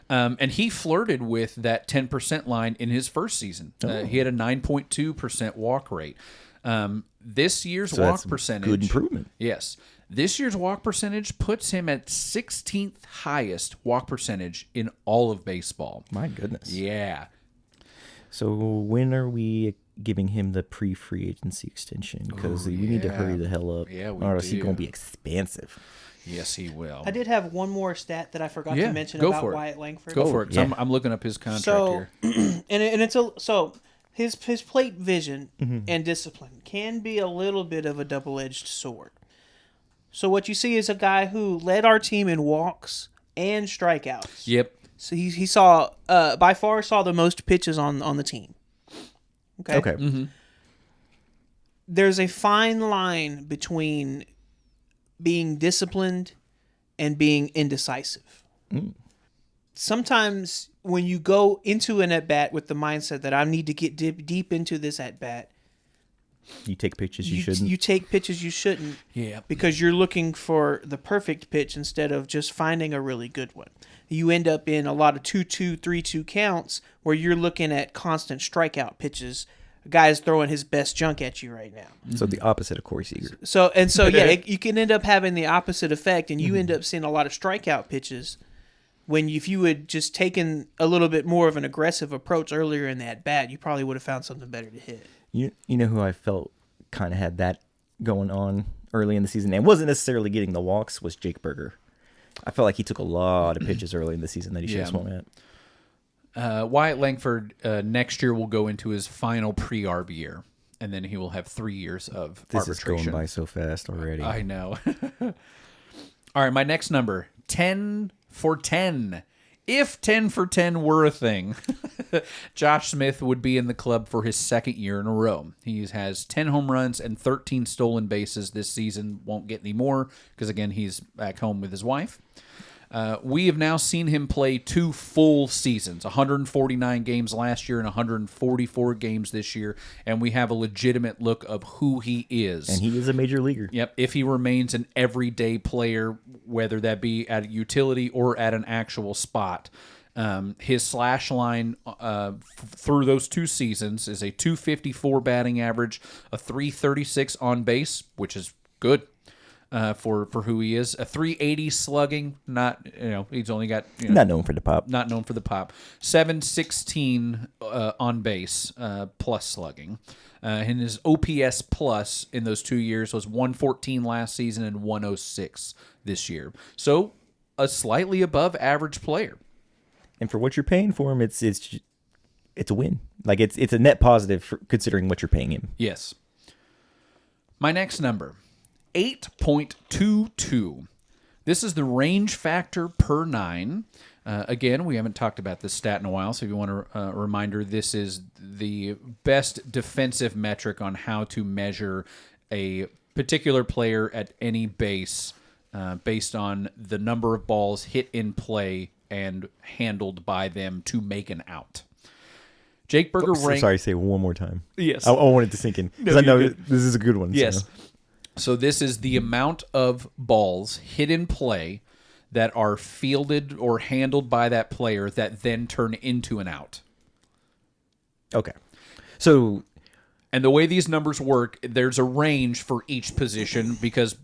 And he flirted with that 10% line in his first season. He had a 9.2% walk rate. This year's walk percentage. Good improvement. Yes. This year's walk percentage puts him at 16th highest walk percentage in all of baseball. My goodness. Yeah. So when are we giving him the pre-free agency extension? Because we need to hurry the hell up. Yeah, we or else do. he's going to be expensive. Yes, he will. I did have one more stat that I forgot to mention go about for it. Wyatt Langford. Go for it. 'Cause yeah. I'm looking up his contract So, here. and it's his plate vision and discipline can be a little bit of a double-edged sword. So what you see is a guy who led our team in walks and strikeouts. Yep. So he saw by far saw the most pitches on the team. Okay. Okay. There's a fine line between being disciplined and being indecisive. Sometimes when you go into an at-bat with the mindset that I need to get deep into this at-bat, You take pitches you shouldn't. You take pitches you shouldn't. Yeah. Because you're looking for the perfect pitch instead of just finding a really good one. You end up in a lot of 2-2, 3-2 counts where you're looking at constant strikeout pitches. A guy's throwing his best junk at you right now. So the opposite of Corey Seager. So you can end up having the opposite effect, and you end up seeing a lot of strikeout pitches when if you had just taken a little bit more of an aggressive approach earlier in that bat, you probably would have found something better to hit. You know who I felt kind of had that going on early in the season and wasn't necessarily getting the walks was Jake Berger. I felt like he took a lot of pitches early in the season that he should have swung at. Wyatt Langford next year will go into his final pre-arb year, and then he will have 3 years of This arbitration. is going by so fast already. I know. All right, my next number, 10 for 10. If 10 for 10 were a thing, Josh Smith would be in the club for his second year in a row. He has 10 home runs and 13 stolen bases this season. Won't get any more because, again, he's back home with his wife. We have now seen him play 2 full seasons, 149 games last year and 144 games this year, and we have a legitimate look of who he is. And he is a major leaguer. Yep, if he remains an everyday player, whether that be at a utility or at an actual spot. His slash line through those 2 seasons is a 254 batting average, a 336 on base, which is good. For who he is, a 380 slugging. Not he's only got Not known for the pop. Not known for the pop. 716 on base plus slugging, and his OPS plus in those 2 years was 114 last season and 106 this year. So a slightly above average player. And for what you're paying for him, it's a win. Like it's a net positive for considering what you're paying him. Yes. My next number. 8.22. This is the range factor per 9. Again, we haven't talked about this stat in a while, so if you want a reminder, this is the best defensive metric on how to measure a particular player at any base based on the number of balls hit in play and handled by them to make an out. Jake Berger ranked... Sorry, say it one more time. Yes. I wanted to sink in. Because I know this is a good one. Yes. So. So this is the amount of balls hit in play that are fielded or handled by that player that then turn into an out. Okay. So... And the way these numbers work, there's a range for each position because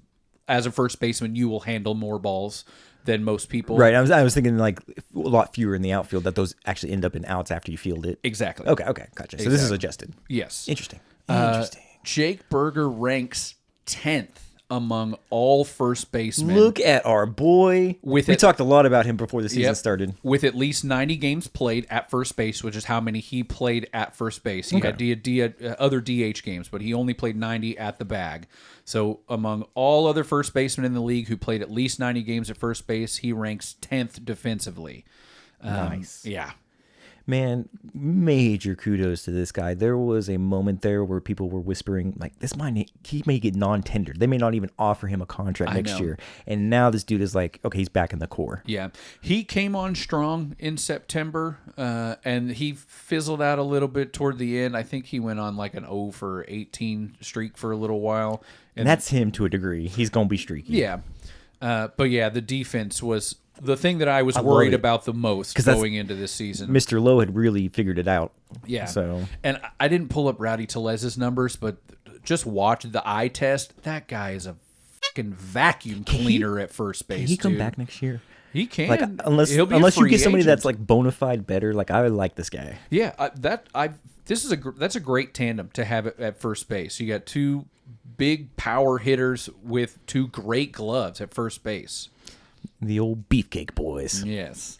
as a first baseman, you will handle more balls than most people. Right. I was thinking like a lot fewer in the outfield that those actually end up in outs after you field it. Exactly. Okay. Gotcha. So this is adjusted. Yes. Interesting. Jake Berger ranks 10th among all first basemen. Look at our boy. We talked a lot about him before the season started. With at least 90 games played at first base, which is how many he played at first base. He had other DH games, but he only played 90 at the bag. So among all other first basemen in the league who played at least 90 games at first base, he ranks 10th defensively. Nice. Yeah. Man, major kudos to this guy. There was a moment there where people were whispering, like, he may get non-tendered. They may not even offer him a contract next year. And now this dude is like, okay, he's back in the core. Yeah. He came on strong in September, and he fizzled out a little bit toward the end. I think he went on like an 0 for 18 streak for a little while. And that's him to a degree. He's going to be streaky. Yeah. But yeah, the defense was the thing that I was love worried it. about the most 'Cause that's- going into this season. Mr. Lowe had really figured it out. Yeah. So And I didn't pull up Rowdy Telez's numbers, but just watch the eye test. That guy is a fucking vacuum cleaner at first base. can he come dude. back next year? He can. Like unless He'll be a you free get somebody agent. that's like bona fide better, like I like this guy. Yeah, that's a great tandem to have at first base. You got two big power hitters with two great gloves at first base. The old beefcake boys. Yes.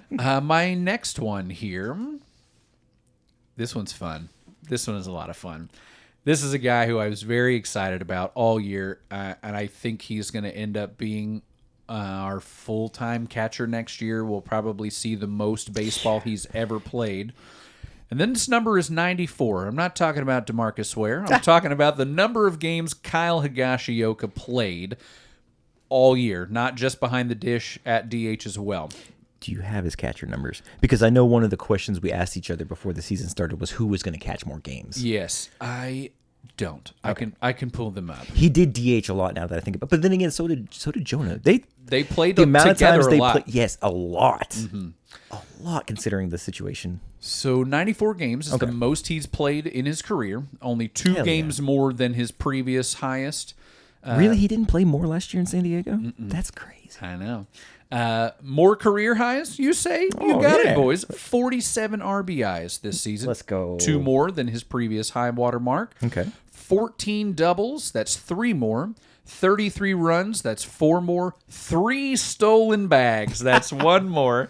My next one here. This one's fun. This one is a lot of fun. This is a guy who I was very excited about all year, and I think he's going to end up being our full-time catcher next year. We'll probably see the most baseball he's ever played. And then this number is 94. I'm not talking about DeMarcus Ware. I'm talking about the number of games Kyle Higashioka played all year, not just behind the dish at DH as well. Do you have his catcher numbers? Because I know one of the questions we asked each other before the season started was who was going to catch more games. Yes, I don't. I can pull them up. He did DH a lot now that I think about. But then again, so did Jonah. They played The amount of together times a they lot. played, yes, a lot, a lot considering the situation. So 94 games is Okay. the most he's played in his career. Only two Hell games more than his previous highest. Really, he didn't play more last year in San Diego? That's crazy. I know. More career highs, you say? You Oh, got yeah. it, boys. 47 RBIs this season. Let's go. Two more than his previous high water mark. Okay. 14 doubles, that's three more. 33 runs, that's four more. 3 stolen bags, that's one more.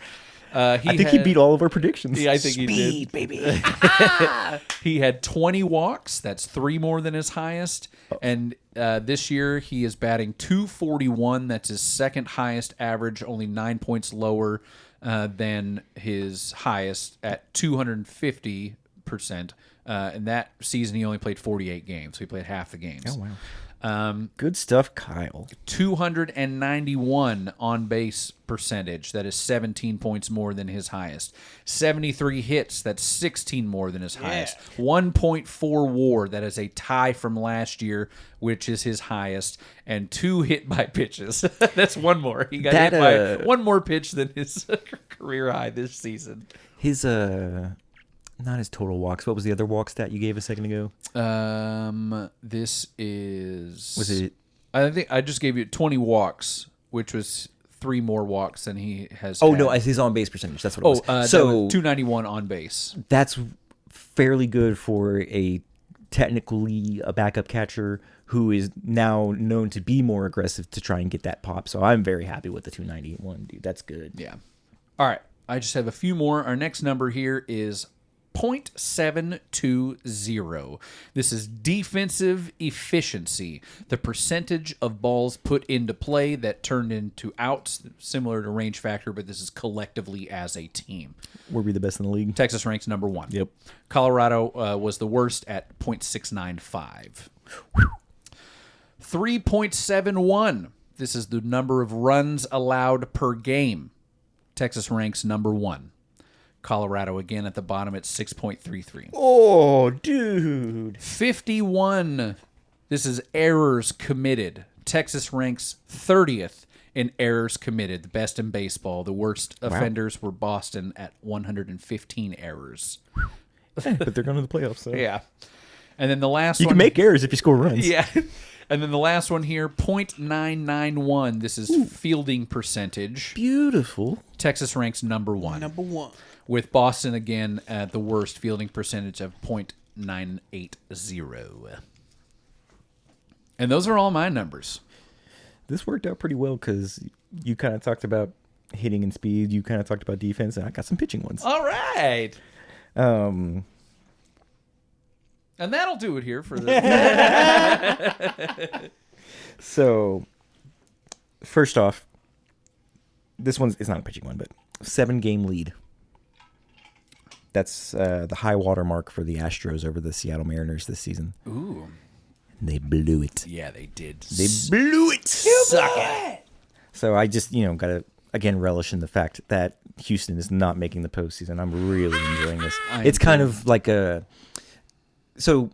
I think he beat all of our predictions. Yeah, I think he did. Speed, baby. He had 20 walks. That's 3 more than his highest. And this year he is batting .241. That's his second highest average, only 9 points lower than his highest at 250%. In that season, he only played 48 games. So he played half the games. Oh, wow. Good stuff, Kyle. 291 on base percentage. That is 17 points more than his highest. 73 hits. That's 16 more than his highest. 1.4 WAR. That is a tie from last year, which is his highest. And 2 hit by pitches. That's one more. He got hit by one more pitch than his career high this season. His not his total walks. What was the other walk stat you gave a second ago? This is. Was it? I think I just gave you 20 walks, which was 3 more walks than he has. Oh had. no, his on base percentage. That's what it was. So 291 on base. That's fairly good for a technically a backup catcher who is now known to be more aggressive to try and get that pop. So I'm very happy with the 291, dude. That's good. Yeah. All right. I just have a few more. Our next number here is .720. This is defensive efficiency, the percentage of balls put into play that turned into outs, similar to range factor, but this is collectively as a team. Were we the best in the league? Texas ranks number 1. Yep. Colorado was the worst at .695. 3.71. This is the number of runs allowed per game. Texas ranks number 1. Colorado again at the bottom at 6.33. Oh, dude. 51. This is errors committed. Texas ranks 30th in errors committed, the best in baseball. The worst offenders were Boston at 115 errors. But they're going to the playoffs, so. Yeah. And then the last You one. can make errors if you score runs. Yeah. And then the last one here, .991. This is fielding percentage. Beautiful. Texas ranks number 1. Number 1. With Boston again at the worst fielding percentage of .980. And those are all my numbers. This worked out pretty well because you kind of talked about hitting and speed. You kind of talked about defense, and I got some pitching ones. All right. Um, And that'll do it here for the... So, first off, this one's it's not a pitching one, but 7-game lead. That's the high water mark for the Astros over the Seattle Mariners this season. Ooh. And they blew it. Yeah, they did. They blew it. Suck it. So I just, got to, again, relish in the fact that Houston is not making the postseason. I'm really enjoying this. It's kind of like a... So,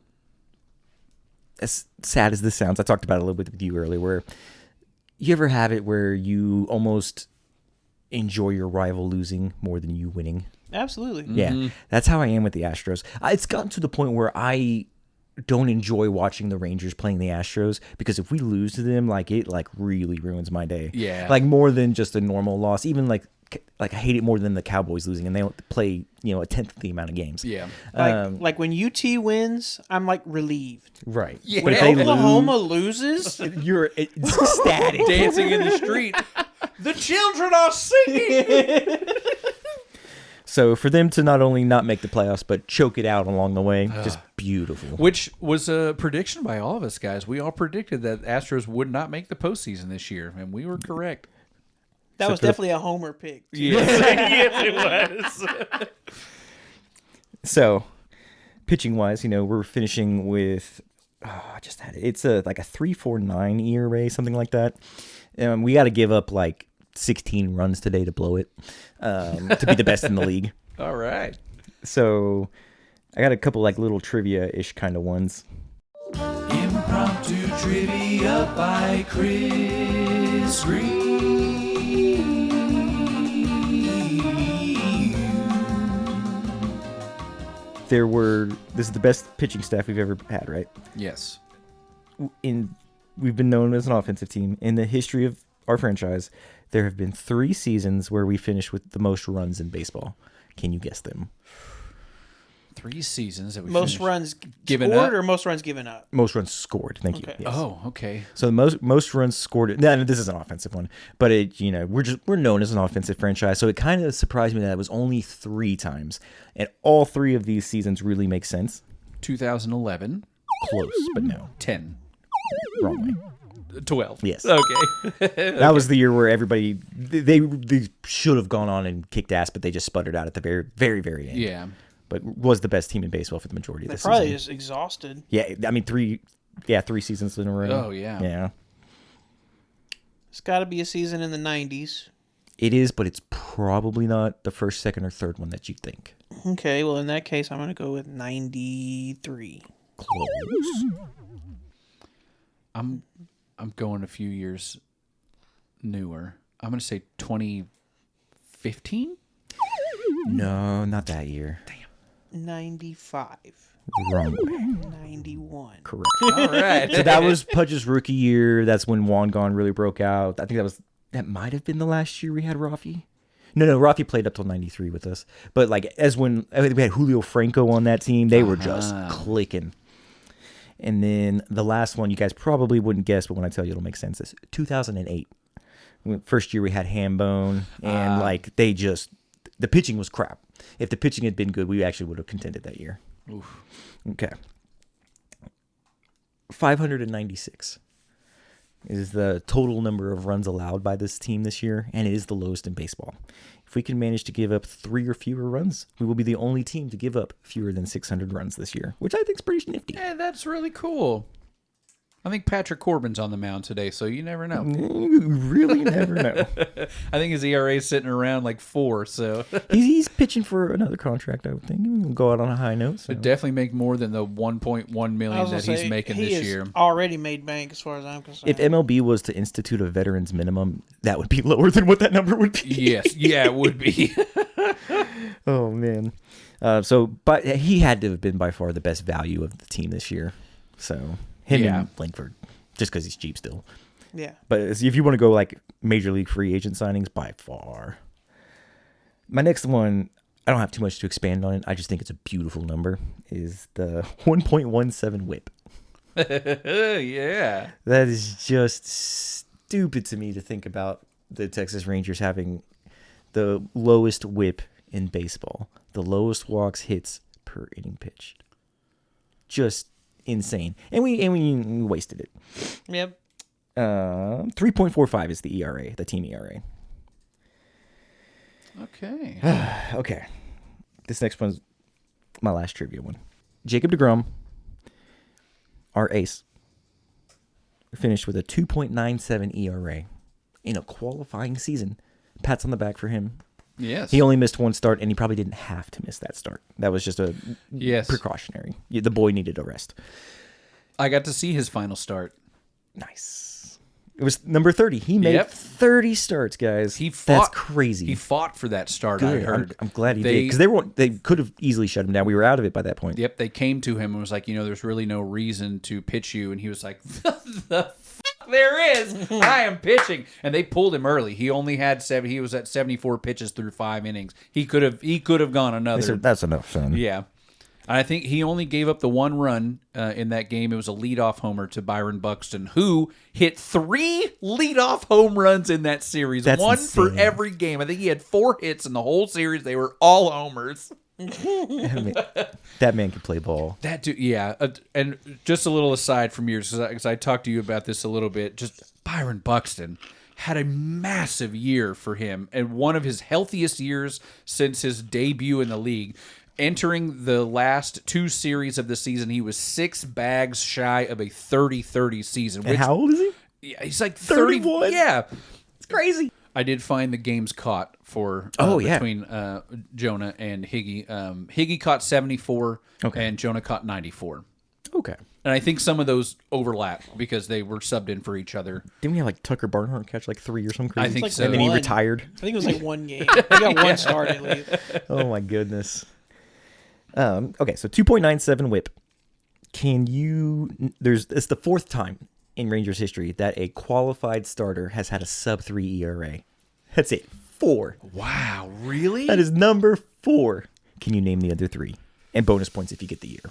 as sad as this sounds, I talked about it a little bit with you earlier, where you ever have it where you almost enjoy your rival losing more than you winning. Absolutely. Yeah, that's how I am with the Astros. It's gotten to the point where I don't enjoy watching the Rangers playing the Astros because if we lose to them, like it like really ruins my day. Yeah. Like more than just a normal loss. Even like I hate it more than the Cowboys losing, and they don't play a tenth of the amount of games. Yeah. Like when UT wins, I'm like relieved. Right. Yeah. When But if they Oklahoma loses, you're ecstatic. Dancing in the street. The children are singing. So for them to not only not make the playoffs, but choke it out along the way, just beautiful. Which was a prediction by all of us, guys. We all predicted that Astros would not make the postseason this year, and we were correct. that was definitely a homer pick. too. Yes, it was. So pitching wise, we're finishing with I just had it. It's like a 3.49 ERA, something like that. We got to give up like 16 runs today to blow it to be the best in the league. All right. So I got a couple like little trivia-ish kind of ones. Impromptu trivia by Chris Reed. This is the best pitching staff we've ever had, right? Yes. We've been known as an offensive team. In the history of our franchise, there have been 3 seasons where we finished with the most runs in baseball. Can you guess them? 3 seasons that we Most finished. runs Given scored up? or most runs given up? Most runs scored. Thank you. Okay. Yes. Oh, okay. So the most runs scored. No, this is an offensive one, but we're known as an offensive franchise. So it kind of surprised me that it was only 3 times, and all 3 of these seasons really make sense. 2011. Close, but no, 10. wrong way. 12. Yes. Okay. That was the year where everybody they should have gone on and kicked ass, but they just sputtered out at the very, very, very end. Yeah. But was the best team in baseball for the majority of They the probably season. just exhausted. Yeah, I mean 3 seasons in a row. Oh, yeah. Yeah. It's got to be a season in the 90s. It is, but it's probably not the first, second, or third one that you think. Okay, well, in that case, I'm going to go with 93. Close. I'm going a few years newer. I'm going to say 2015. No, not that year. 95. Wrong way. 91. Correct. All right. So that was Pudge's rookie year. That's when Juan Gone really broke out. I think that might have been the last year we had Rafi. No, Rafi played up till 93 with us. But like we had Julio Franco on that team, they were just clicking. And then the last one, you guys probably wouldn't guess, but when I tell you, it'll make sense. Is 2008. First year we had Hambone, and the pitching was crap. If the pitching had been good, we actually would have contended that year. Oof. Okay. 596 is the total number of runs allowed by this team this year, and it is the lowest in baseball. If we can manage to give up 3 or fewer runs, we will be the only team to give up fewer than 600 runs this year, which I think is pretty nifty. Yeah, that's really cool. I think Patrick Corbin's on the mound today, so you never know. You really never know. I think his ERA is sitting around like 4, so He's pitching for another contract, I would think. He'll go out on a high note. So. would definitely make more than the 1.1 I million was that gonna he's say, making he this has year. already made bank as far as I'm concerned. If MLB was to institute a veterans minimum, that would be lower than what that number would be. Yes, yeah, it would be. Oh, man. But he had to have been by far the best value of the team this year. So him and Langford, just because he's cheap still. Yeah. But if you want to go like major league free agent signings, by far. My next one, I don't have too much to expand on it. I just think it's a beautiful number, is the 1.17 whip. Yeah. That is just stupid to me to think about the Texas Rangers having the lowest whip in baseball, the lowest walks, hits per inning pitched. Just insane. And we wasted it. Yep. 3.45 is the ERA, the team ERA. Okay. Okay. This next one's my last trivia one. Jacob deGrom, our ace, finished with a 2.97 ERA in a qualifying season. Pats on the back for him. Yes. He only missed 1 start, and he probably didn't have to miss that start. That was just a precautionary. The boy needed a rest. I got to see his final start. Nice. It was number 30. He made Yep. 30 starts, guys. He fought. That's crazy. He fought for that start. Good. I heard. I'm glad he did because they could have easily shut him down. We were out of it by that point. Yep, they came to him and was like, there's really no reason to pitch you, and he was like, the fuck there is. I am pitching, and they pulled him early. He only had 7. He was at 74 pitches through 5 innings. He could have gone another. They said, that's enough, son. Yeah. And I think he only gave up the 1 run in that game. It was a leadoff homer to Byron Buxton, who hit 3 leadoff home runs in that series. That's one insane. for every game. I think he had 4 hits in the whole series. They were all homers. That man can play ball. That dude, yeah. And just a little aside from yours, because I talked to you about this a little bit. Just Byron Buxton had a massive year for him, and one of his healthiest years since his debut in the league. Entering the last 2 series of the season, he was 6 bags shy of a 30-30 season. And how old is he? Yeah, he's like 30. 31? Yeah. It's crazy. I did find the games caught for between Jonah and Higgy. Higgy caught 74, and Jonah caught 94. Okay. And I think some of those overlap because they were subbed in for each other. Didn't we have like Tucker Barnhart catch like 3 or something crazy? I think like so. And then he one. retired. I think it was like 1 game. He got 1 start at least. Oh my goodness. Okay, so 2.97 whip. It's the 4th time in Rangers history that a qualified starter has had a sub 3 ERA. That's it. 4. Wow, really? That is number 4. Can you name the other 3? And bonus points if you get the year.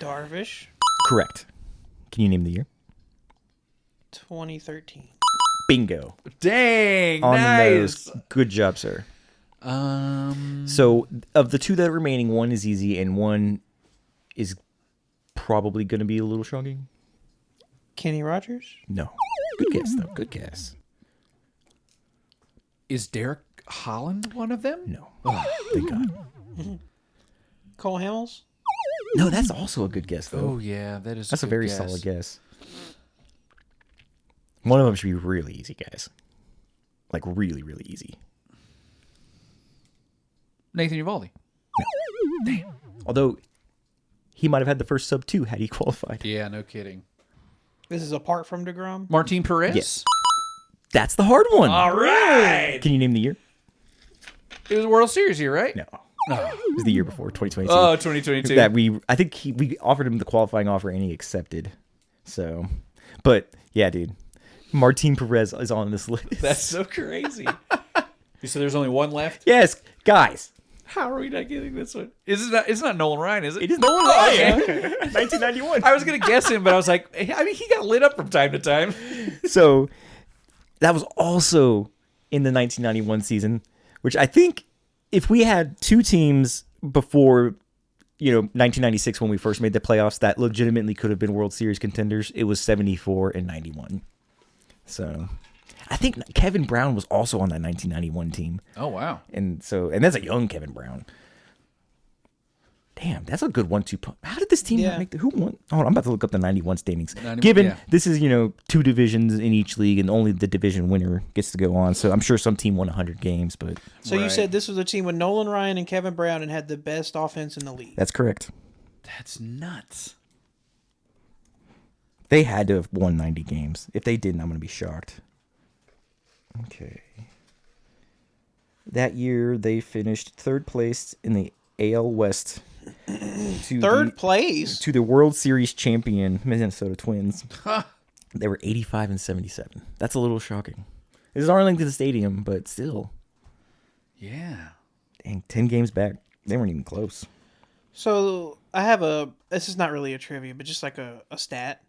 Darvish, Correct. Can you name the year? 2013. Bingo. Dang, On nice. the nose. Good job, sir. So of the 2 that are remaining, 1 is easy and 1 is probably going to be a little shocking. Kenny Rogers? No. Good guess, though. Good guess. Is Derek Holland one of them? No. Thank God. Cole Hamels? No, that's also a good guess, though. Oh, yeah, That's a a very solid guess. One of them should be really easy, guys. Like, really, really easy. Nathan Uvalde. Although, he might have had the first sub 2 had he qualified. Yeah, no kidding. This is apart from DeGrom? Martin Perez? Yes. That's the hard one. All right. Can you name the year? It was a World Series year, right? No. It was the year before, 2022. Oh, 2022. That we offered him the qualifying offer and he accepted. So, but yeah, dude, Martin Perez is on this list. That's so crazy. You said there's only 1 left? Yes, guys. How are we not getting this one? It's not Nolan Ryan, is it? It is Nolan Ryan. Okay. 1991. I was going to guess him, but I was like, I mean, he got lit up from time to time. So that was also in the 1991 season, which I think if we had 2 teams before, 1996 when we first made the playoffs that legitimately could have been World Series contenders, it was 74 and 91. So I think Kevin Brown was also on that 1991 team. Oh, wow. And that's a young Kevin Brown. Damn, that's a good 1-2 How did this team not make who won? Oh, I'm about to look up the 91 standings. Given this is, 2 divisions in each league and only the division winner gets to go on. So I'm sure some team won 100 games, but So you said this was a team with Nolan Ryan and Kevin Brown and had the best offense in the league. that's correct. That's nuts. They had to have won 90 games. If they didn't, I'm going to be shocked. Okay. That year, they finished 3rd place in the AL West. Third place? To the World Series champion, Minnesota Twins. They were 85 and 77. That's a little shocking. This is Arlington Stadium, but still. Yeah. Dang, 10 games back. They weren't even close. So I have this is not really a trivia, but just like a stat.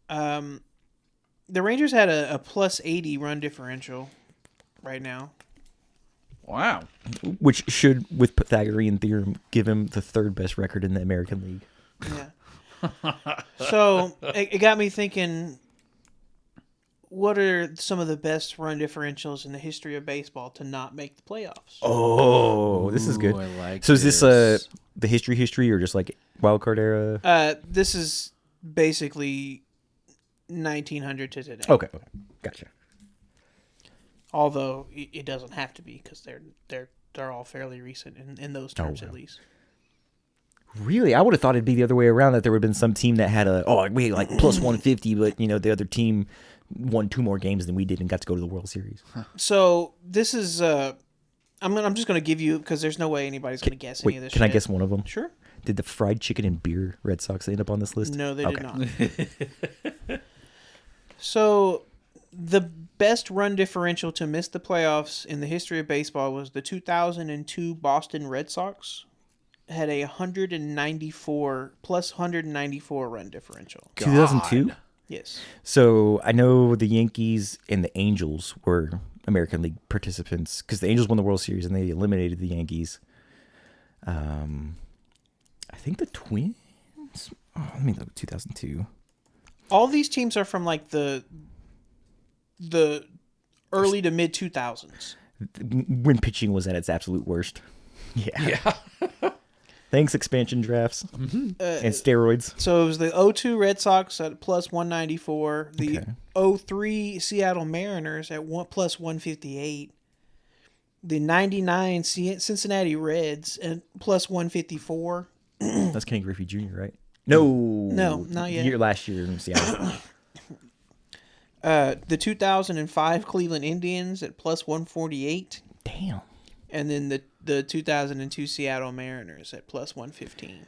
The Rangers had a plus 80 run differential right now. Wow. Which should, with Pythagorean theorem, give him the 3rd best record in the American League. Yeah. So it got me thinking, what are some of the best run differentials in the history of baseball to not make the playoffs? Oh, this is good. I like so is this the history or just like wild card era? This is basically 1900 to today. Okay. Gotcha. Although it doesn't have to be because they're all fairly recent in those terms at least. Really? I would have thought it'd be the other way around, that there would have been some team that had like plus 150, but the other team won 2 more games than we did and got to go to the World Series. So this is I'm just gonna give you, because there's no way anybody's gonna guess any of this. Can I guess one of them? Sure. Did the fried chicken and beer Red Sox end up on this list? No, they did not. So the best run differential to miss the playoffs in the history of baseball was the 2002 Boston Red Sox. Had a 194 run differential. 2002? Yes. So I know the Yankees and the Angels were American League participants, because the Angels won the World Series and they eliminated the Yankees. I think the Twins. Oh, let me look. 2002. All these teams are from like the early to mid 2000s. When pitching was at its absolute worst. Yeah. Thanks, expansion drafts and steroids. So it was the 02 Red Sox at plus 194, the 03 Seattle Mariners at plus 158, the 99 Cincinnati Reds at plus 154. That's Kenny Griffey Jr., right? No, not yet. Last year in Seattle. The 2005 Cleveland Indians at plus 148. Damn. And then the 2002 Seattle Mariners at plus 115.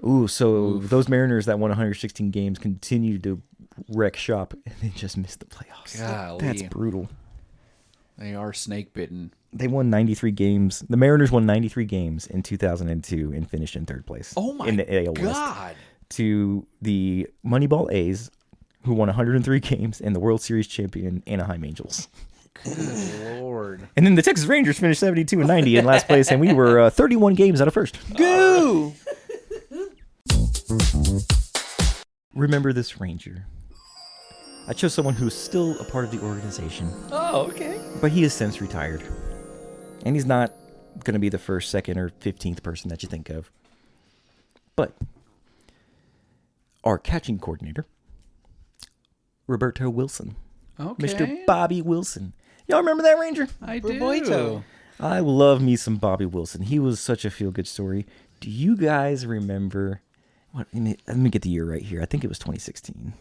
Ooh, so those Mariners that won 116 games continued to wreck shop and they just missed the playoffs. Golly. That's brutal. They are snake bitten. They won 93 games. The Mariners won 93 games in 2002 and finished in 3rd place. Oh my in the AL West. God. To the Moneyball A's, who won 103 games, and the World Series champion Anaheim Angels. Good Lord. And then the Texas Rangers finished 72 and 90 in last place, and we were 31 games out of first. Goo! Remember this Ranger. I chose someone who's still a part of the organization. Oh, okay. But he has since retired. And he's not going to be the 1st, 2nd, or 15th person that you think of. But our catching coordinator, Roberto Wilson. Okay. Mr. Bobby Wilson. Y'all remember that Ranger? I do. Roberto. I love me some Bobby Wilson. He was such a feel-good story. Do you guys remember... Let me get the year right here. I think it was 2016.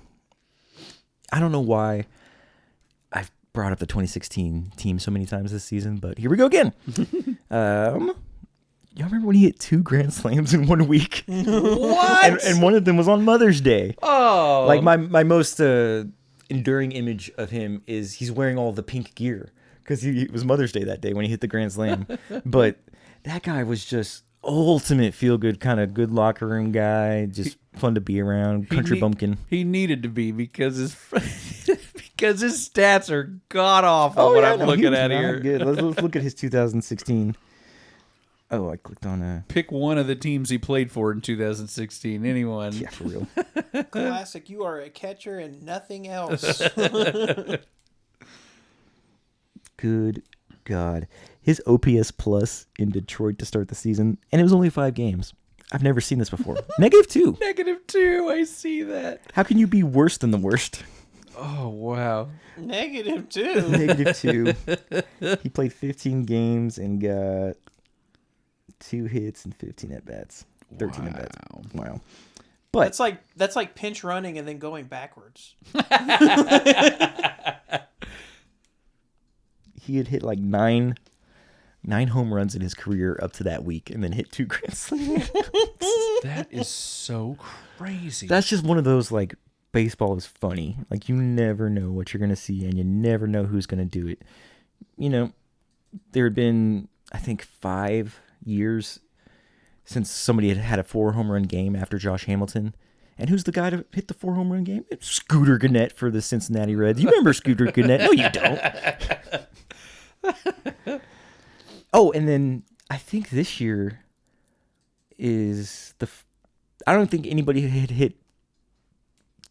I don't know why I've brought up the 2016 team so many times this season, but here we go again. Y'all remember when he hit 2 grand slams in 1 week? What? And one of them was on Mother's Day. Oh. Like my most enduring image of him is he's wearing all the pink gear because it was Mother's Day that day when he hit the grand slam. But that guy was just ultimate feel-good, kind of good locker room guy, just fun to be around, country bumpkin. He needed to be because his stats are god-awful I'm looking at here. Good. Let's look at his 2016. Oh, I clicked on Pick one of the teams he played for in 2016. Anyone. Yeah, for real. Classic. You are a catcher and nothing else. Good God. His OPS plus in Detroit to start the season, and it was only 5 games. I've never seen this before. -2. -2. I see that. How can you be worse than the worst? Oh, wow. -2. -2. He played 15 games and got 2 hits and 15 at-bats. 13 at-bats. Wow. But that's like pinch running and then going backwards. He had hit like 9 home runs in his career up to that week and then hit 2 grand slams. That is so crazy. That's just one of those, like, baseball is funny. Like, you never know what you're going to see and you never know who's going to do it. You know, there had been, I think, 5 years since somebody had a 4 home run game after Josh Hamilton. And who's the guy to hit the 4 home run game? It's Scooter Gannett for the Cincinnati Reds. You remember Scooter Gannett? No, you don't. Oh, and then I think this year is I don't think anybody had hit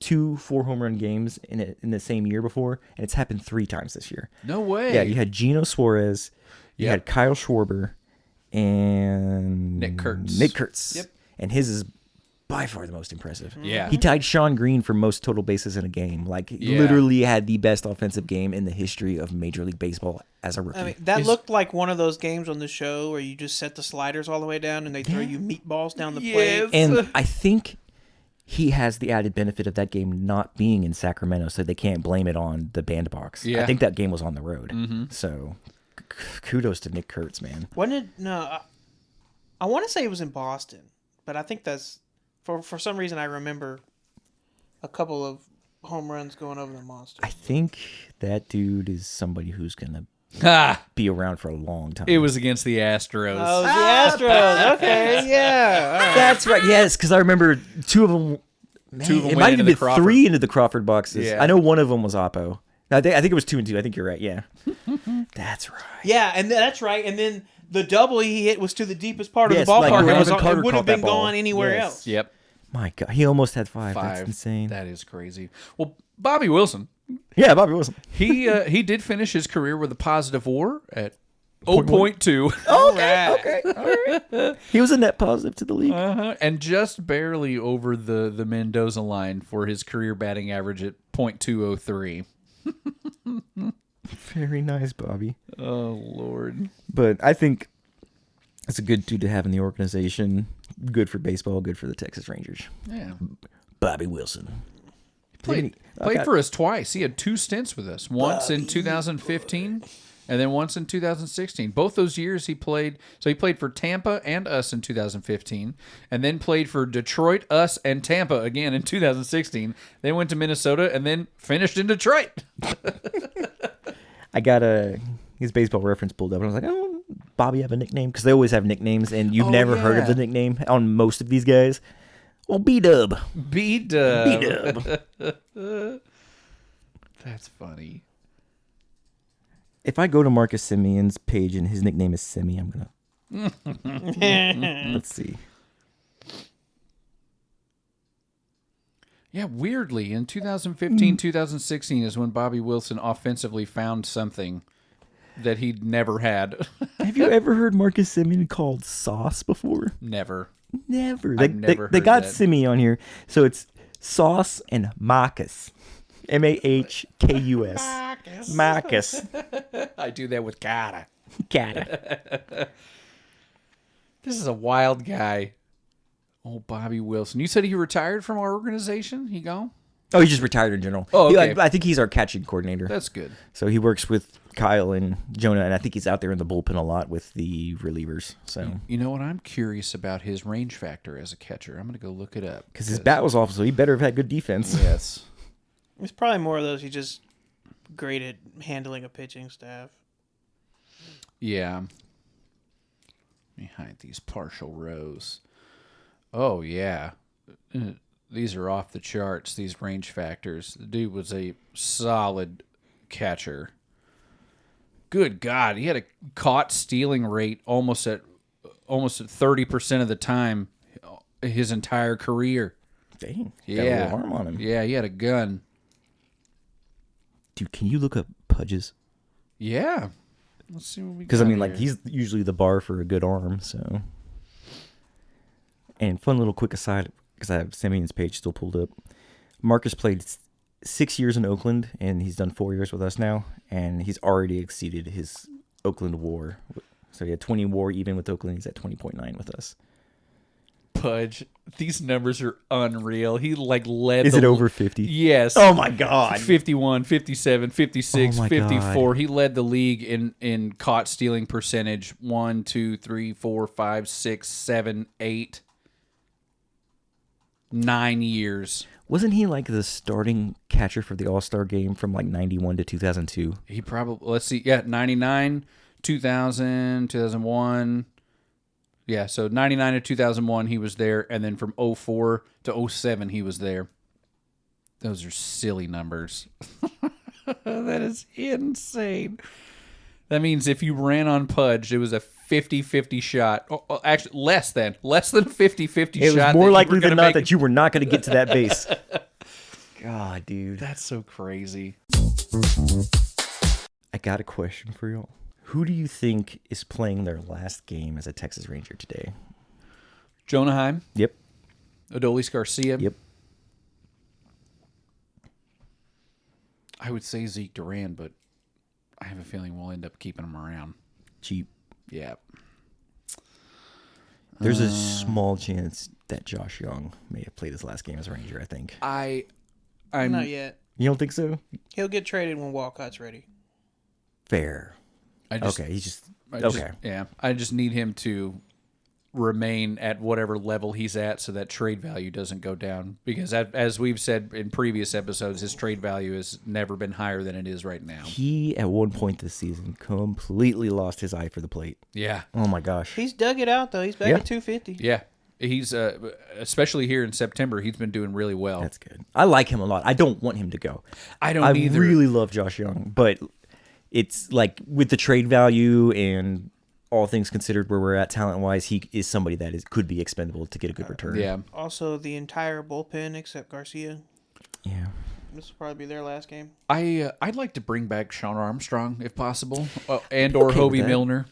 2 4 home run games in the same year before, and it's happened 3 times this year. No way. Yeah, you had Geno Suarez, you had Kyle Schwarber, and Nick Kurtz. Nick Kurtz. Yep. And his is by far the most impressive. Yeah. He tied Sean Green for most total bases in a game. Like, literally had the best offensive game in the history of Major League Baseball as a rookie. I mean, that looked like one of those games on the show where you just set the sliders all the way down and they throw you meatballs down the plate. And I think he has the added benefit of that game not being in Sacramento, so they can't blame it on the bandbox. Yeah. I think that game was on the road. So kudos to Nick Kurtz, man. I want to say it was in Boston, but I think that's for some reason I remember a couple of home runs going over the monster. I think that dude is somebody who's gonna be around for a long time. It was against the Astros. Oh, the Astros. Okay, yeah. All right. That's right. Yes, because I remember two of them. Man, Two of them it went might into even the be Crawford. 3 into the Crawford boxes. Yeah. I know one of them was Oppo. I think it was 2 and 2. I think you're right. Yeah, that's right. Yeah, and that's right. And then the double he hit was to the deepest part of Yes, the ballpark. like Gavin It Carter would have caught that been ball. gone anywhere Yes. else. Yep. My God, he almost had 5. 5. That's insane. That is crazy. Well, Bobby Wilson, Yeah, Bobby Wilson. he did finish his career with a positive WAR at 0.2. Okay. All right. He was a net positive to the league. And just barely over the Mendoza line for his career batting average at .203. Very nice, Bobby. Oh, Lord. But I think it's a good dude to have in the organization. Good for baseball. Good for the Texas Rangers. Yeah. Bobby Wilson. Played for us twice. He had 2 stints with us. Once in 2015 and then once in 2016. Both those years he played. So he played for Tampa and us in 2015 and then played for Detroit, us, and Tampa again in 2016. Then went to Minnesota and then finished in Detroit. I got his baseball reference pulled up, and I was like, "Oh, Bobby have a nickname?" Because they always have nicknames, and you've never heard of the nickname on most of these guys. Well, B-Dub. B-Dub. B-Dub. That's funny. If I go to Marcus Simeon's page and his nickname is Simi, I'm gonna. Let's see. Yeah, weirdly, in 2015, 2016 is when Bobby Wilson offensively found something that he'd never had. Have you ever heard Marcus Simeon called Sauce before? Never. Never. I've never They heard got that. Simi on here, so it's Sauce and Marcus. Mahkus. Marcus. I do that with Kata. Kata. This is a wild guy. Oh, Bobby Wilson. You said he retired from our organization? He gone? Oh, he just retired in general. Oh, okay. I think he's our catching coordinator. That's good. So he works with Kyle and Jonah, and I think he's out there in the bullpen a lot with the relievers. So You know what? I'm curious about his range factor as a catcher. I'm going to go look it up. because his bat was off, so he better have had good defense. Yes. It's probably more of those you just great at handling a pitching staff. Yeah. Let me hide these partial rows. Oh, yeah. These are off the charts, these range factors. The dude was a solid catcher. Good God. He had a caught stealing rate almost at 30% of the time his entire career. Dang. Yeah. Got a little arm on him. Yeah, he had a gun. Dude, can you look up Pudges? Yeah. Let's see what we got. Because, I mean, like, here. he's usually the bar for a good arm, so. And fun little quick aside, because I have Simeon's page still pulled up. Marcus played 6 years in Oakland, and he's done 4 years with us now, and he's already exceeded his Oakland WAR. So he had 20 WAR even with Oakland. He's at 20.9 with us. Pudge. These numbers are unreal. He led. Is it over 50? Yes. Oh my God. 51, 57, 56, Oh my 54. He led the league in caught stealing percentage. 1, 2, 3, 4, 5, 6, 7, 8, 9 years. Wasn't he like the starting catcher for the All-Star game from like 91 to 2002? He probably, let's see, 99, 2000, 2001. Yeah, so 99 to 2001 he was there, and then from 04 to 07 he was there. Those are silly numbers. That is insane. That means if you ran on Pudge, it was a 50-50 shot. Oh, actually, less than a 50-50 shot. It was more likely than not that you were not going to get to that base. God, dude. That's so crazy. I got a question for y'all. Who do you think is playing their last game as a Texas Ranger today? Jonah Heim. Yep. Adolis Garcia. Yep. I would say Zeke Duran, but I have a feeling we'll end up keeping him around. Cheap. Yeah. There's a small chance that Josh Young may have played his last game as a Ranger, I think. I'm Not yet. You don't think so? He'll get traded when Walcott's ready. Fair. okay. Okay. I just need him to remain at whatever level he's at so that trade value doesn't go down. Because as we've said in previous episodes, his trade value has never been higher than it is right now. He, at one point this season, completely lost his eye for the plate. Yeah. Oh, my gosh. He's dug it out, though. He's back at 250. Yeah. He's, especially here in September, he's been doing really well. That's good. I like him a lot. I don't want him to go. I don't I either. really love Josh Young, but it's like with the trade value and all things considered where we're at talent-wise, he is somebody that could be expendable to get a good return. Yeah. Also, the entire bullpen except Garcia. Yeah. This will probably be their last game. I'd like to bring back Sean Armstrong if possible, and/or Okay with Hobie that. Milner.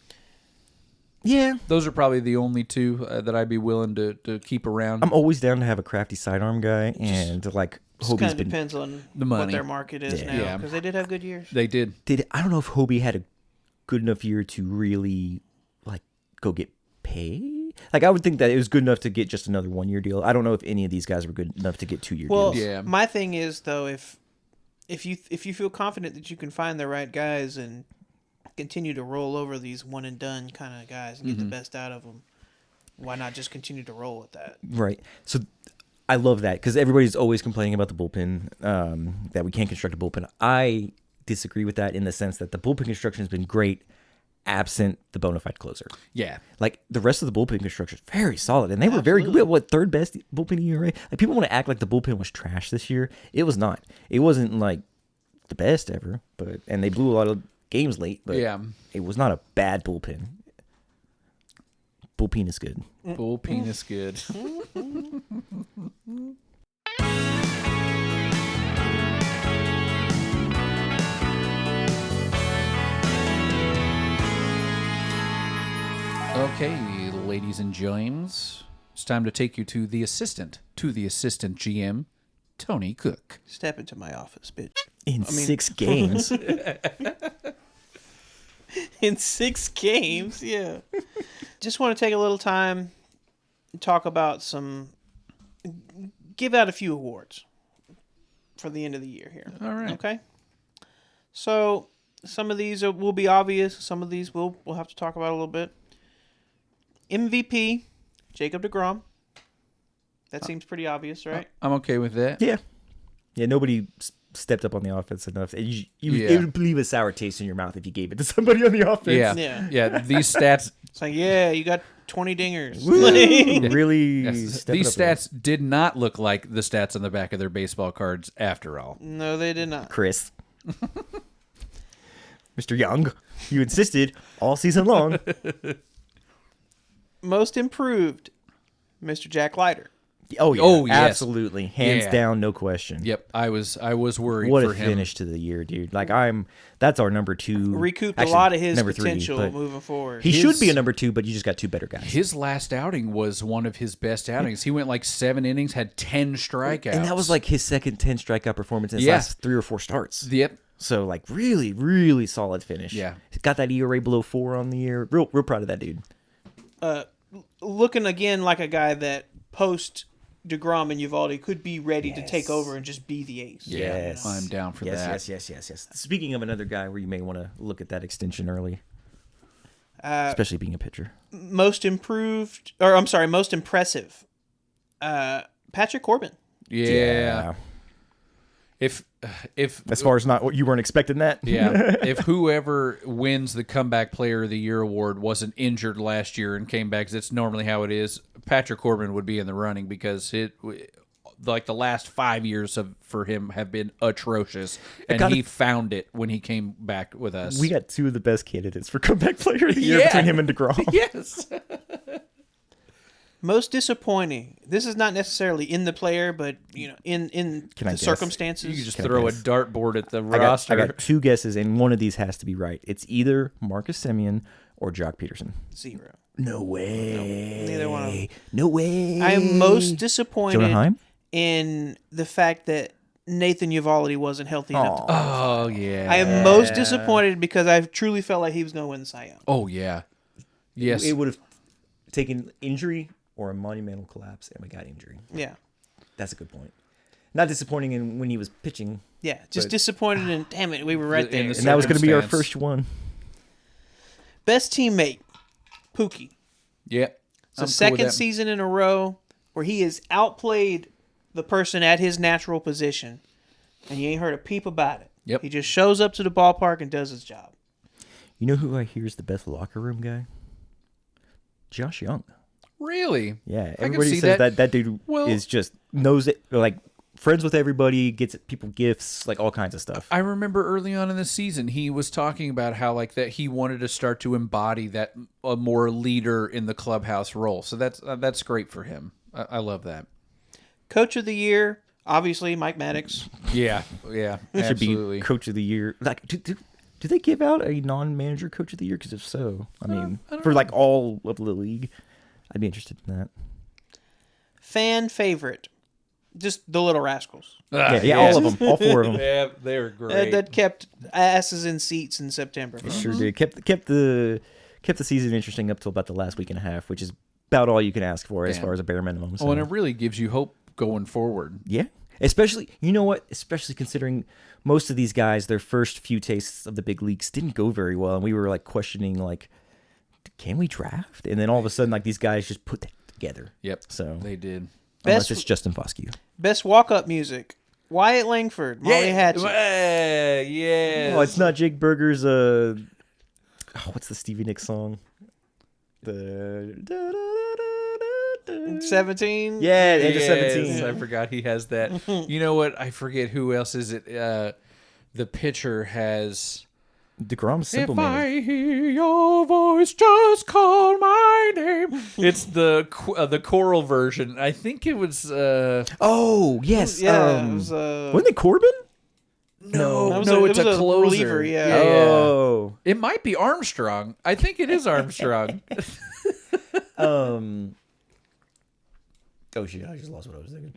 Yeah. Those are probably the only two that I'd be willing to keep around. I'm always down to have a crafty sidearm guy, and like Just kind Hobie's of been. depends on The what money. their market is Yeah. now. Yeah. Because they did have good years. They did. I don't know if Hobie had a good enough year to really like go get paid. Like I would think that it was good enough to get just another 1-year deal. I don't know if any of these guys were good enough to get 2-year Well, deals. Yeah. my thing is, though, if you feel confident that you can find the right guys and continue to roll over these one and done kind of guys and get the best out of them, why not just continue to roll with that? Right. So I love that because everybody's always complaining about the bullpen, that we can't construct a bullpen. I disagree with that in the sense that the bullpen construction has been great, absent the bona fide closer. Yeah. Like the rest of the bullpen construction is very solid, and they were very good. What, third best bullpen ERA? Like people want to act like the bullpen was trash this year. It was not. It wasn't like the best ever, and they blew a lot of games late. But Yeah. it was not a bad bullpen. Bullpen is good. Bull penis good. Okay, ladies and gents, it's time to take you to the assistant GM, Tony Cook. Step into my office, bitch. In 6 games. In 6 games, yeah. Just want to take a little time and talk about give out a few awards for the end of the year here. All right. Okay. So some of these will be obvious. Some of these we'll have to talk about a little bit. MVP, Jacob deGrom. That seems pretty obvious, right? I'm okay with that. Yeah. Yeah, nobody stepped up on the offense enough. It would leave a sour taste in your mouth if you gave it to somebody on the offense. Yeah. Yeah. Yeah. These stats. It's like, yeah, you got 20 dingers. Really Yes, stepped these up there. stats did not look like the stats on the back of their baseball cards after all. No, they did not. Chris. Mr. Young, you insisted all season long. Most improved, Mr. Jack Leiter. Oh, yeah. Oh, yes. Absolutely. Hands Yeah. down, no question. Yep, I was worried What for a him. finish to the year, dude. Like, that's our number 2. Recouped Actually, a lot of his number 3, potential but moving forward. He should be a number 2, but you just got 2 better guys. His last outing was one of his best outings. He went like 7 innings, had 10 strikeouts, And that was like his second 10 strikeout performance in his Yeah. last 3 or 4 starts. Yep. So, like, really, really solid finish. Yeah. He's got that ERA below 4 on the year. Real proud of that dude. Looking again like a guy that post DeGrom and Uvalde could be ready to take over and just be the ace. Yes. I'm down for that. Yes. Speaking of another guy where you may want to look at that extension early, especially being a pitcher. Most impressive. Patrick Corbin. Yeah. If As far as not what you weren't expecting that. yeah, if whoever wins the comeback player of the year award wasn't injured last year and came back, 'cause it's normally how it is, Patrick Corbin would be in the running because like the last 5 years for him have been atrocious, and he found it when he came back with us. We got 2 of the best candidates for comeback player of the year Yeah. between him and DeGrom. Yes. Most disappointing. This is not necessarily in the player, but in Can I the guess? circumstances. You could just Can I throw a guess? dartboard at the I roster. got 2 guesses, and one of these has to be right. It's either Marcus Semien or Jock Peterson. 0. No way. Neither one of them. No way. I am most disappointed Jonah Heim? in the fact that Nathan Uvalde wasn't healthy enough to qualify. Oh yeah. I am most disappointed because I truly felt like he was going to win the Cy Young. Oh yeah. Yes. It would have taken injury or a monumental collapse, and we got injury. Yeah. That's a good point. Not disappointing in when he was pitching, Yeah, just But- disappointed in, damn it, we were right In there. the and that was going to be our Circumstance. first one. Best teammate, Pookie. Yeah. It's the second season in a row where he has outplayed the person at his natural position, and you ain't heard a peep about it. Yep. He just shows up to the ballpark and does his job. You know who I hear is the best locker room guy? Josh Young. Really? Yeah, can everybody see says that. that dude Well- is just knows it, like friends with everybody, gets people gifts, like all kinds of stuff. I remember early on in the season, he was talking about how like that he wanted to start to embody that a more leader in the clubhouse role. So that's great for him. I love that. Coach of the year, obviously Mike Maddox. Yeah, yeah, Should absolutely. be coach of the year. Like, do they give out a non-manager coach of the year? Because if so, I mean, for like all of the league, I'd be interested in that. Fan favorite, just the Little Rascals. Yeah, all of them, all four of them. Yeah, they're great. That kept asses in seats in September. It sure did. Kept the season interesting up till about the last week and a half, which is about all you can ask for as Yeah. far as a bare minimum. So. Oh, and it really gives you hope going forward. Yeah. Especially, you know what? Especially considering most of these guys, their first few tastes of the big leagues didn't go very well. And we were like questioning, like, can we draft? And then all of a sudden, like, these guys just put that together. Yep. So, They did. unless Best- it's Justin Foscue. Best walk-up music, Wyatt Langford, Molly Hatchet. Yeah. Oh, it's not Jake Berger's, what's the Stevie Nicks song? The 17. Yeah, Age of Yes, 17. I forgot he has that. You know what? I forget who else is it. The pitcher has. DeGrom's Simple If Man. I hear your voice, just call my name. It's the choral version. I think it was. Oh, yes. Yeah, it was, wasn't it Corbin? No, it it's was a a closer. reliever, yeah. Oh. It might be Armstrong. I think it is Armstrong. Oh, shit. I just lost what I was thinking.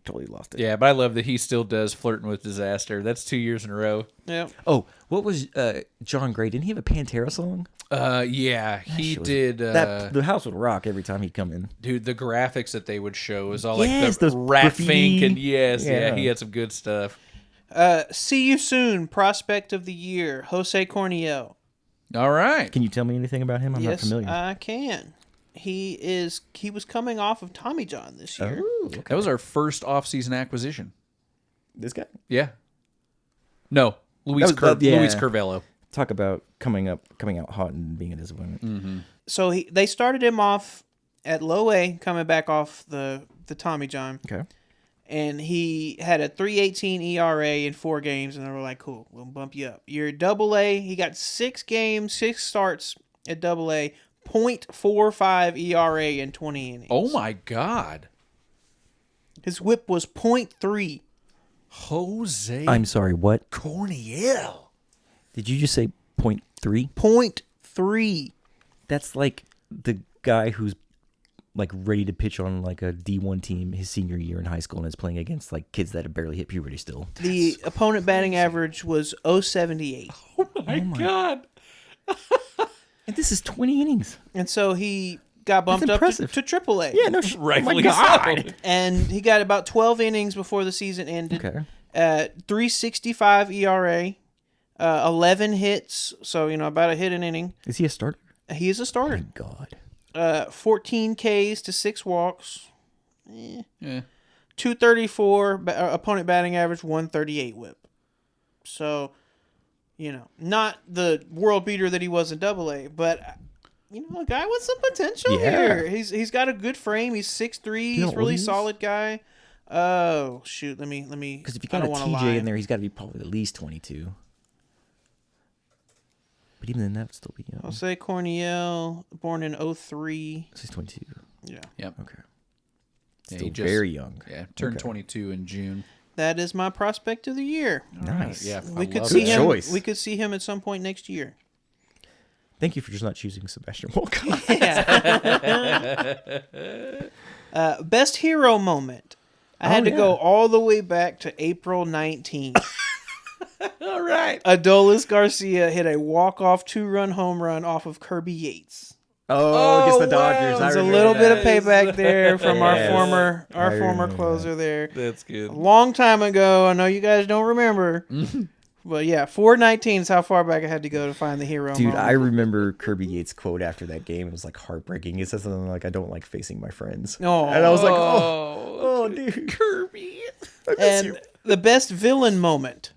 Totally lost it. Yeah, but I love that he still does Flirting with Disaster. That's 2 years in a row. Yeah. Oh, what was John Gray? Didn't he have a Pantera song? Yeah, he Shit was- did. the house would rock every time he'd come in. Dude, the graphics that they would show is all Yes, like the those rat graffiti. fink and yeah, Yeah. he had some good stuff. See you soon. Prospect of the year, Jose Corniel. All right. Can you tell me anything about him? I'm not Yes, familiar. I can. He was coming off of Tommy John this year. Oh, okay. That was our first off-season acquisition. This guy? Yeah. No, Luis That was- yeah. Luis Curvello. Talk about coming out hot and being a disappointment. So they started him off at low A, coming back off the Tommy John, Okay. and he had a 3.18 ERA in 4 games, and they were like, "Cool, we'll bump you up." You're Double A. He got 6 games, 6 starts at Double A, .45 ERA in 20 innings. Oh my God. His WHIP was .3. Jose I'm sorry, what? Corniel. Did you just say 0.3? .3. That's like the guy who's like ready to pitch on like a D1 team his senior year in high school and is playing against like kids that have barely hit puberty still. The opponent batting average was .078. Oh my God. And this is 20 innings. And so he got bumped That's up impressive. to AAA. Yeah, no, Rightfully oh my God. so. And he got about 12 innings before the season ended. Okay. 3.65 ERA, 11 hits, so about a hit an inning. Is he a starter? He is a starter. God. 14 Ks to 6 walks. Yeah. 234 opponent batting average, 138 WHIP. So, not the world beater that he was in Double-A, but a guy with some potential Yeah. here. He's got a good frame. He's 6'3". You know He's a really what he is? solid guy. Oh shoot! Let me. Because if you I got a don't wanna TJ lie. in there, he's got to be probably at least 22. But even then, that would still be young. Jose Corniel, born in 03. So he's 22. Yeah, Yep. Okay. Yeah, Still he just- very young. Yeah. Turned Okay. 22 in June. that is my prospect of the year. Nice. Yeah. We I could love see Good that. him. choice. We could see him at some point next year. Thank you for just not choosing Sebastian Walcott. Best hero moment. I had to go all the way back to April 19th. All right. Adolis Garcia hit a walk-off 2-run home run off of Kirby Yates. Against the Dodgers. Wow. There's a little bit of payback there from our former closer there. That's good. A long time ago. I know you guys don't remember. But yeah, 419 is how far back I had to go to find the hero Dude, moment. I remember Kirby Yates' quote after that game. It was like heartbreaking. It said something like, "I don't like facing my friends." Oh. And I was like, oh, dude. Kirby. I miss And you. the best villain moment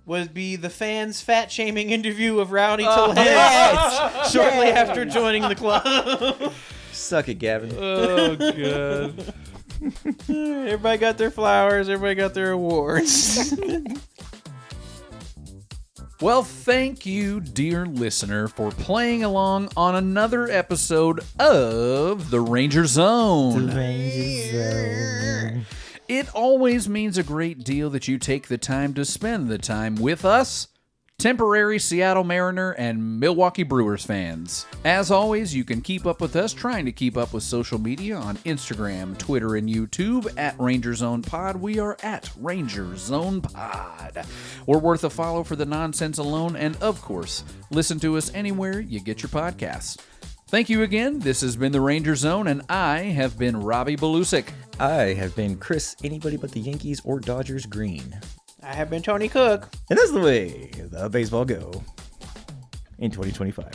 would be the fans' fat-shaming interview of Rowdy Tellez shortly after joining the club. Suck it, Gavin. Oh, God. Everybody got their flowers. Everybody got their awards. Well, thank you, dear listener, for playing along on another episode of The Ranger Zone. It always means a great deal that you take the time to spend the time with us, temporary Seattle Mariner and Milwaukee Brewers fans. As always, you can keep up with us trying to keep up with social media on Instagram, Twitter, and YouTube at Ranger Zone Pod. We are at Ranger Zone Pod. We're worth a follow for the nonsense alone, and of course, listen to us anywhere you get your podcasts. Thank you again. This has been the Ranger Zone, and I have been Robbie Belusic. I have been Chris, anybody but the Yankees or Dodgers green. I have been Tony Cook. And that's the way the baseball go in 2025.